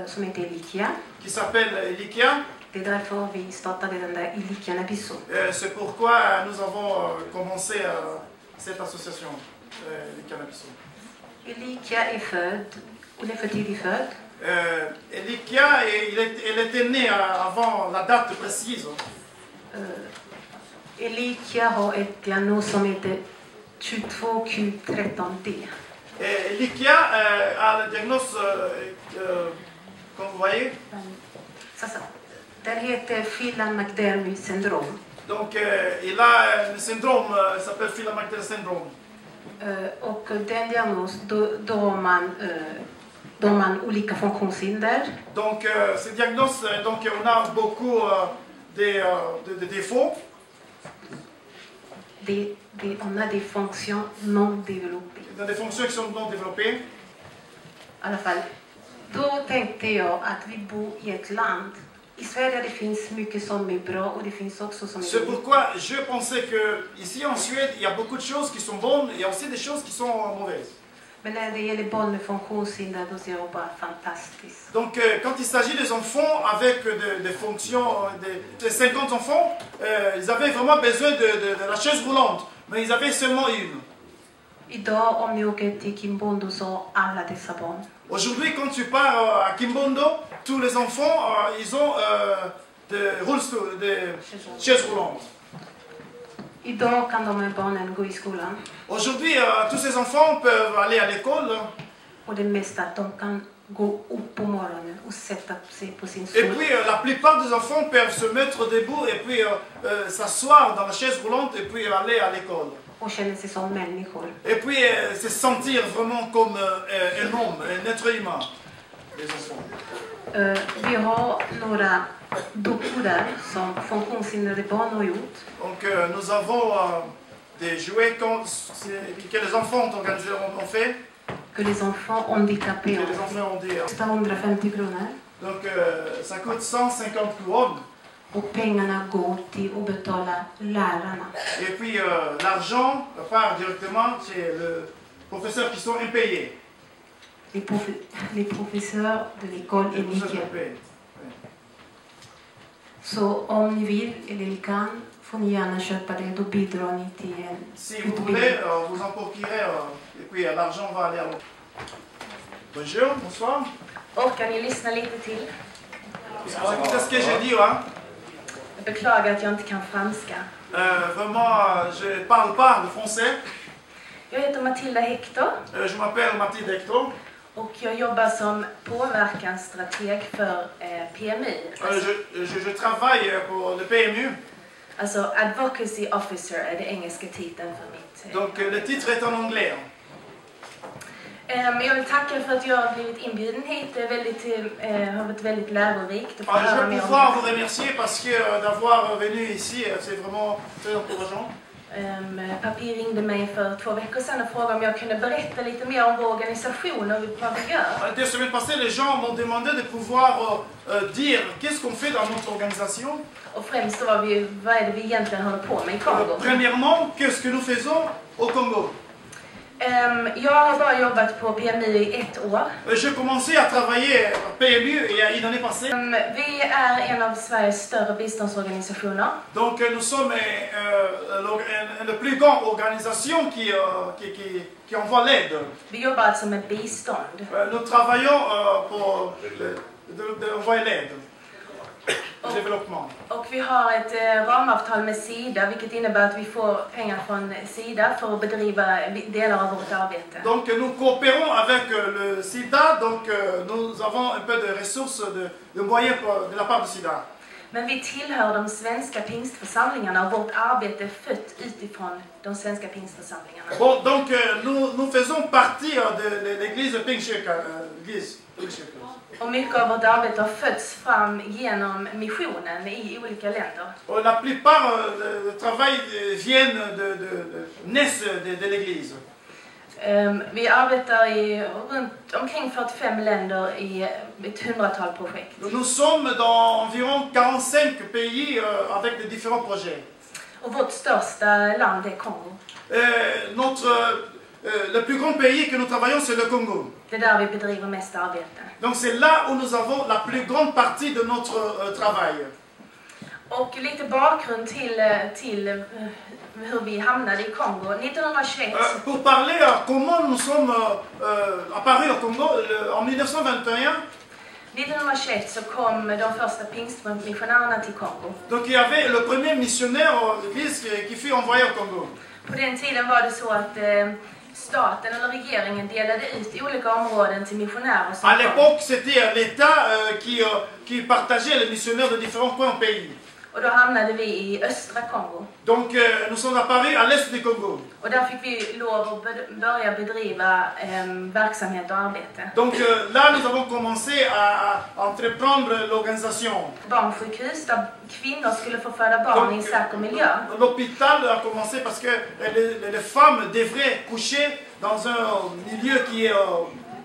Som heter Likia. Qui s'appelle Likia. Det är därför vi startade den där Likianabiso. C'est pourquoi nous avons commencé cette association, Likianabiso. Likia är född, hon är för tidigt född. Likia, elle était née avant la date précise. Likia har ett diagnos som heter 22q13D. Likia a le diagnos, comme vous voyez. Det heter Phelan-McDermid syndrom. Donc il a un syndrome qui s'appelle Phelan-McDermid syndrome. Och den diagnos då man olika funktionshinder. Donc ce diagnos, donc on a beaucoup de défauts. On a des fonctions non développées. Des fonctions qui sont non développées. I alla fall, då tänkte jag att vi bor i ett land. I Sverige det finns mycket som är bra och det finns också som är dåligt. C'est pourquoi je pensais que ici en Suède il y a beaucoup de choses qui sont bonnes et aussi des choses qui sont mauvaises. Men när det gäller barn med funktionshinder, då ser jag bara fantastiskt. Donc quand il s'agit des enfants avec des fonctions, des 50 enfants, ils avaient vraiment besoin de la chaise roulante, mais ils avaient seulement une. Idag om ni åker till Kimbondo så har alla dessa barn. Aujourd'hui, quand tu pars à Kimbondo, tous les enfants, ils ont des chaises roulantes. Idag kan de här barnen gå i skolan. Aujourd'hui, tous ces enfants peuvent aller à l'école. Och det mesta att de kan gå upp på morgonen och sätta sig på sin Et stol. puis, la plupart des enfants peuvent se mettre debout et puis s'asseoir dans la chaise roulante et puis aller à l'école. Och känner sig som människor. Et puis, se sentir vraiment comme un homme, un être humain. Les enfants. Vi har några dockor där som funktionshindrade barn har gjort. Donc, nous avons des jouets que les enfants ont fait. Que les enfants handikappés Que les enfants ont dit. kostar 150 kronor. Donc, ça coûte 150 couronnes. Och pengarna går till att betala lärarna. Et puis, l'argent part directement chez le professeur qui sont impayés. Les professeurs de l'école är mycket. Så om ni vill eller ni kan får ni gärna köpa det, då bidrar ni till en Si vous voulez, vous en procurez et puis l'argent va aller à l'autre. Bonjour, bonsoir. Orkar ni lyssna lite till? Qu'est-ce que j'ai dit, hein? Jag beklagar att jag inte kan franska. Vraiment, je parle pas le français. Jag heter Matilda Hector. Je m'appelle Mathilde Hector. Och jag jobbar som påverkansstrateg för PMI. Je travaille pour le PMU. Alltså Advocacy Officer är det engelska titeln för mitt. Donc le titre est en anglais. Jag vill tacka för att jag har blivit inbjuden hit. Det har varit väldigt lärorikt. Je vais pouvoir vous remercier parce que d'avoir venu ici, c'est vraiment très encourageant. Papi ringde mig för 2 veckor sedan och frågade om jag kunde berätta lite mer om vår organisation och vad vi gör. Des semaines passées, les gens m'ont demandé de pouvoir dire qu'est-ce qu'on fait dans notre organisation. Och främst vad är det vi egentligen håller på med i Kongo. Premièrement, qu'est-ce que nous faisons au Congo? Jag har bara jobbat på PMI i 1 år. J'ai commencé à travailler à PMU il y a une année passée. Vi är en av Sveriges större biståndsorganisationer. Donc nous sommes la plus grande organisation qui envoie l'aide. Vi jobbar alltså med bistånd. Nous travaillons pour envoyer l'aide. Och vi har ett ramavtal med SIDA, vilket innebär att vi får pengar från SIDA för att bedriva delar av vårt arbete. Donc nous coopérons avec le SIDA, donc nous avons un peu de ressources, de moyens de la part du SIDA. Men vi tillhör de svenska pingstförsamlingarna och vårt arbete är fött utifrån de svenska pingstförsamlingarna. Bon, donc nous faisons partie de l'église Pingstkyrkan. Och mycket av vårt arbete har fötts fram genom missionen i olika länder. Och la plupart du travail vient de l'église. Vi arbetar i runt omkring 45 länder i ett 100-tal projekt. Nous sommes dans environ 45 pays avec des différents projets. Och vårt största land är Kongo. Le plus grand pays que nous travaillons, c'est le Congo. Det är där vi bedriver mest arbete. Donc c'est là où nous avons la plus grande partie de notre travail. Och lite bakgrund till hur vi hamnade i Kongo. 1921. Pour parler comment nous sommes apparus au Congo en 1921. 1921 så kom de första pingstmissionärerna till Kongo. Donc il y avait le premier missionnaire qui fut envoyé au Congo. På den tiden var det så att staten eller regeringen delade ut i olika områden till missionärer som À l'époque, c'était l'État qui partageait les missionnaires de différents coins au pays. Och då hamnade vi i östra Kongo. Donc nous sommes apparus à l'est du Congo. Och där fick vi lov att börja bedriva verksamhet och arbete. Donc là nous avons commencé à entreprendre l'organisation. Barnsjukhus där kvinnor skulle få föda barn i en säker miljö. L'hôpital a commencé parce que les femmes devraient coucher dans un milieu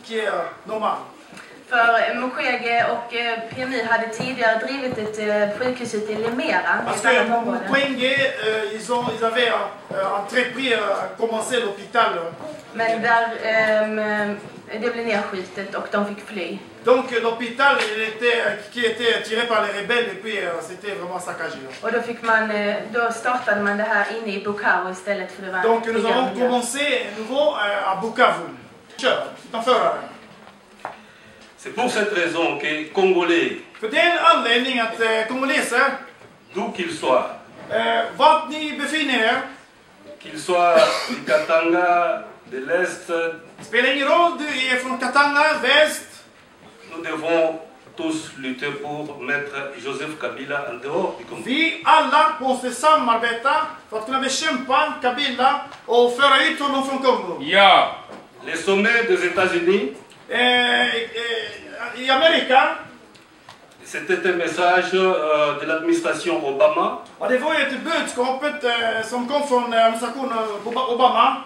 qui est normal. För Mukwege och PMI hade tidigare drivit ett sjukhus ute i Lemera. Parce que Mukwege, ils avaient entrepris, commencé l'hôpital. Men där det blev nedskjutet och de fick fly. Donc l'hôpital qui était tiré par les rebelles et puis c'était vraiment saccagé. Och då startade man det här inne i Bukavu istället för det var. Donc nous avons commencé nouveau à Bukavu. Kör, utan föraren. C'est pour cette raison que Congolais, för den anledning att kongoleser, d'où qu'ils soient, vart ni befinner er, qu'ils soient du Katanga, de l'Est, spelar ingen roll, du är från Katanga, väst. Nous devons tous lutter pour mettre Joseph Kabila en dehors du Congo. Vi alla måste samarbeta för att kunna bekämpa Kabila och föra ut honom från Kongo. Ja. Les sommets des États-Unis, i Amerika, c'était un message de l'administration Obama. Och det var ju ett budskapet som kom från administrationen Obama.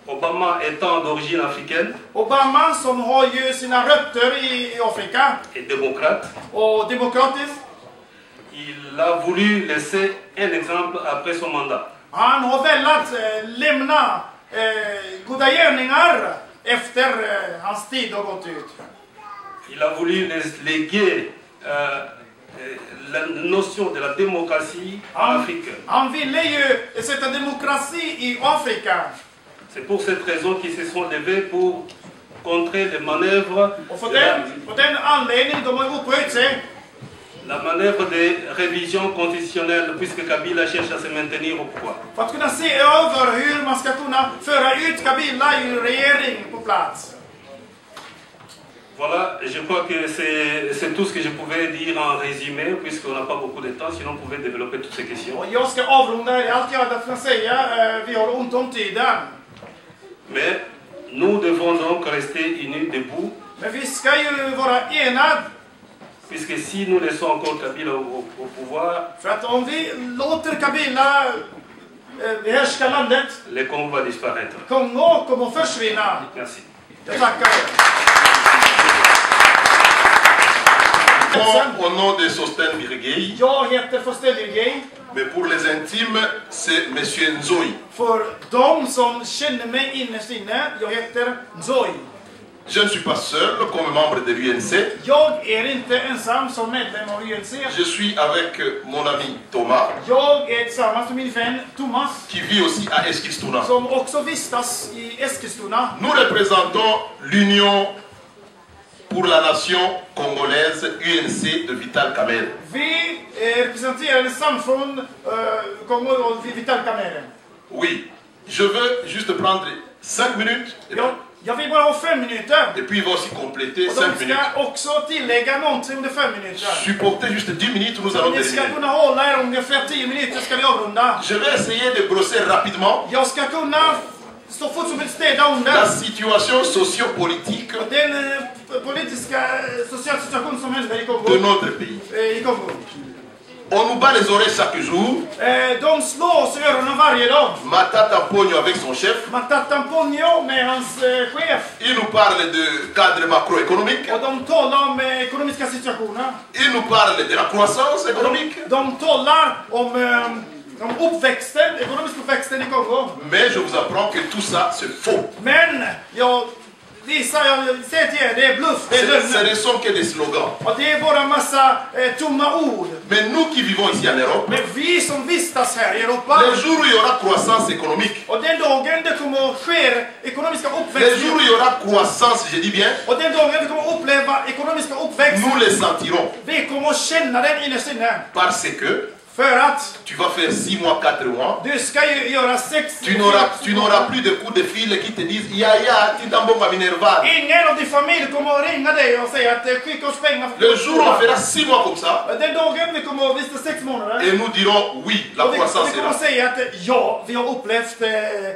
Obama étant d'origine africaine. Obama som har ju sina rötter i Afrika. Et démocrate. Och demokratisk. Il a voulu laisser un exemple après son mandat. Han har velat lämna goda gärningar efter hans tid har gått ut. Il a voulu léguer la notion de la démocratie en Afrique. Han ville ju sätta demokrati i Afrika. C'est pour cette raison qu'ils se sont levés pour contrer les manœuvres. La manœuvre de révision constitutionnelle puisque Kabila cherche à se maintenir au pouvoir. För att kunna se över hur man ska kunna föra ut Kabila i regering på plats. Voilà, je crois que c'est tout ce que je pouvais dire en résumé, puisqu'on n'a pas beaucoup de temps, sinon on pouvait développer toutes ces questions. Jag ska avrunda allt jag hade att säga, vi har ont om tiden. Mais nous devons donc rester unis debout. Men vi ska ju vara enade. Puisque si nous laissons encore Kabila au pouvoir, för att om vi låter Kabila behärska landet, le Congo va disparaître. Kongo kommer att försvinna. Merci. Jag tackar er. Au nom de Sosten Birgei. Jag heter Sosten Birgei. Mais pour les intimes, c'est Monsieur Nzoi. För de som känner mig innerst inne, jag heter Nzoi. Je ne suis pas seul comme membre de l'UNC. Jag är inte ensam som medlem av UNC. Je suis avec mon ami Thomas. Jag är tillsammans med min vän Thomas. Qui vit aussi à Eskilstuna. Som också vistas i Eskilstuna. Nous représentons l'Union pour la nation congolaise, UNC de Vital Kamerhe. Vi representerar ett samfund Kongo och Vital Kamerhe. Oui, je veux juste prendre 5 minutes. Jag vill bara ha 5 minuter. Et puis il va aussi compléter 5 minutes. Och de ska också tillägga någonting under 5 minuter. Supportez juste 10 minutes, nous allons terminer. Ni ska terminer. kunna hålla er ungefär 10 minuter ska vi avrunda. Je vais essayer de brosser rapidement. Jag ska kunna så fort som helst städa under. La situation sociopolitique den politiska sociala situation som händer i Kongo. de notre pays. I Kongo. On nous bat les oreilles chaque jour. De slår oss i öronen varje dag. Matata Pogno avec son chef. Matata Pogno med hans chef. Il nous parle de cadre macroéconomique. Och de talar om ekonomiska situationer. Il nous parle de la croissance économique. De talar om uppväxten, ekonomisk uppväxten i Kongo. Mais je vous apprends que tout ça c'est faux. Men jag säger till er, det är bluff, det är lögn. Ce ne sont que des slogans. Och det är bara en massa tomma ord. Mais nous qui vivons ici en Europe, men vi som vistas här i Europa, les jours où il y aura croissance économique, och den dagen det kommer att ske ekonomiska uppväxten, les jours où il y aura croissance, je dis bien, och den dagen vi kommer att uppleva ekonomiska uppväxten, nous les sentirons. Vi kommer att känna den innerst inne. Parce que för att tu vas faire 6 mois, 4 mois. Du ska ju göra 6 Tu n'auras plus de coups de fil qui te disent ya Tindambonga Minerval. Ingen av din familj kommer att ringa dig och säga att skicka oss pengar. Le jour où on fera 6 mois comme ça. Den dagen vi kommer att vistas 6 månader. Et nous dirons oui, la croissance är där. Vi kommer att säga att ja, vi har upplevt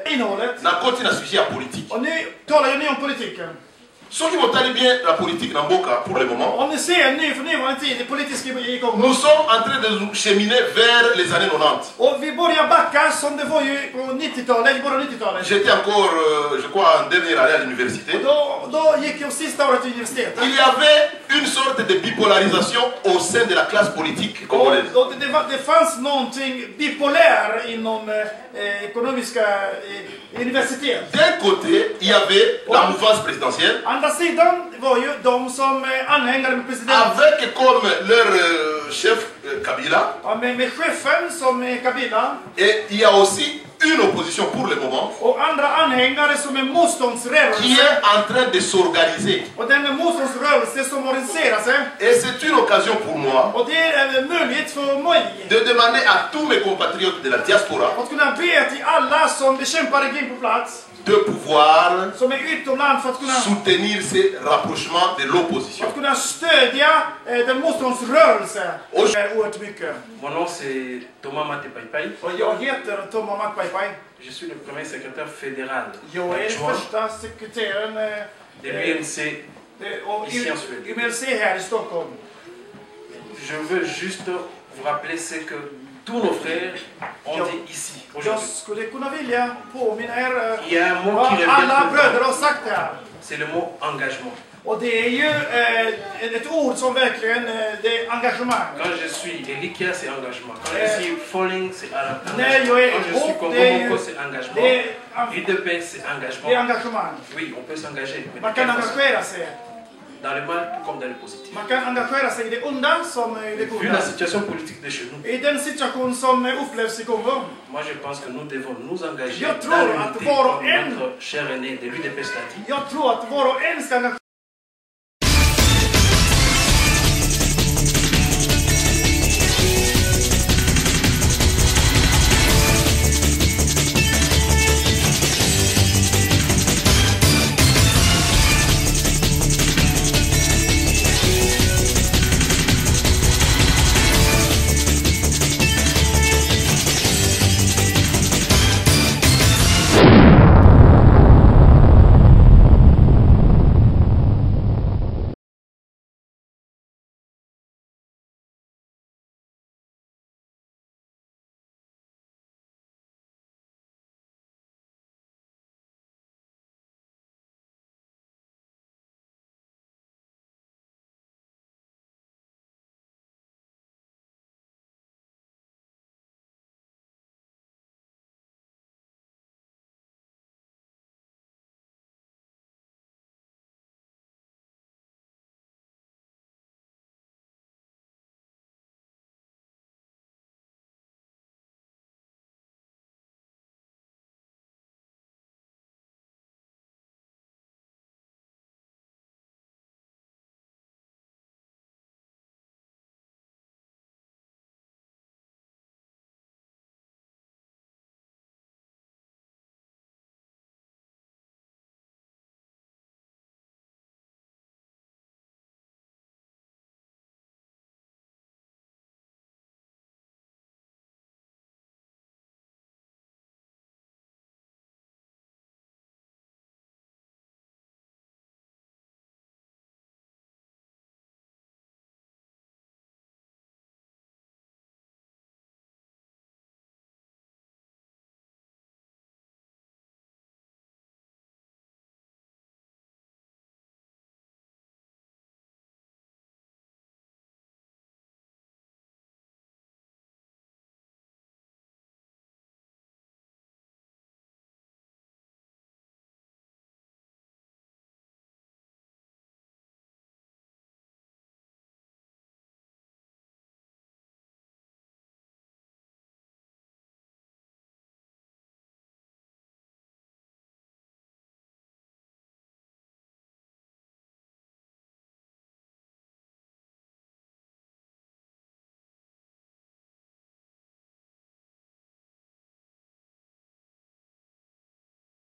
innehållet. Na continue à sujet à politique. Och nu talar ju ni om politiken. Ceux qui vont aller bien la politique dans Boka pour le moment, Om ni ser nu för nuvarande tid, det politiska i Kongo. nous sommes en train de cheminer vers les années 90. Och vi börjar backa som det var ju på 90-talet, i början av 90-talet. J'étais encore, je crois, en dernière année à l'université. Då gick jag sista året i universitetet. Il y avait une sorte de bipolarisation au sein de la classe politique congolaise. Det fanns någonting bipolär inom ekonomiska universitet. D'un côté, il y avait la mouvance présidentielle. Andra sidan var ju de som anhängare med presidenten. Avec comme leur chef Kabila. Ja, med chefen som är Kabila. Et il y a aussi une opposition pour le moment. Och andra anhängare som är motståndsrörelse. Qui est en train de s'organiser. Och den är motståndsrörelse som organiserar sig. Et c'est une occasion pour moi. Och det är en möjlighet för mig. De demander à tous mes compatriotes de la diaspora. Att kunna be till alla som bekämpar regim på plats. De pouvoir soutenir ces rapprochements de l'opposition. Att kunna stödja den motståndsrörelse. Oerhört mycket. Mon nom c'est Thomas Mate Paipai. Och jag heter Thomas Mate Paipai. Je suis le premier secrétaire fédéral. Jag är första sekreteraren de l'UNC ici en Suède. UMLC här i Stockholm. Je veux juste vous rappeler ce que tous nos frères ont dit ici aujourd'hui. Il y a un mot qui revient. C'est le mot engagement. Och det är ju ett ord som verkligen, det är engagemang. Quand je suis Elikia, c'est engagement. Quand je suis Falling, c'est engagement. Quand je suis Kongo, c'est engagement. UDP, c'est engagement. Det är engagemang. Oui, on peut s'engager. Man kan engagera sig. Dans le mal comme dans le positif. Man kan engagera sig i det onda som i det goda. Vu la situation politique de chez nous. I den situation som upplevs i Kongo. Moi je pense que nous devons nous engager Jag tror att var och en, notre cher aîné de l'UDP Stati. Jag tror att var och en ska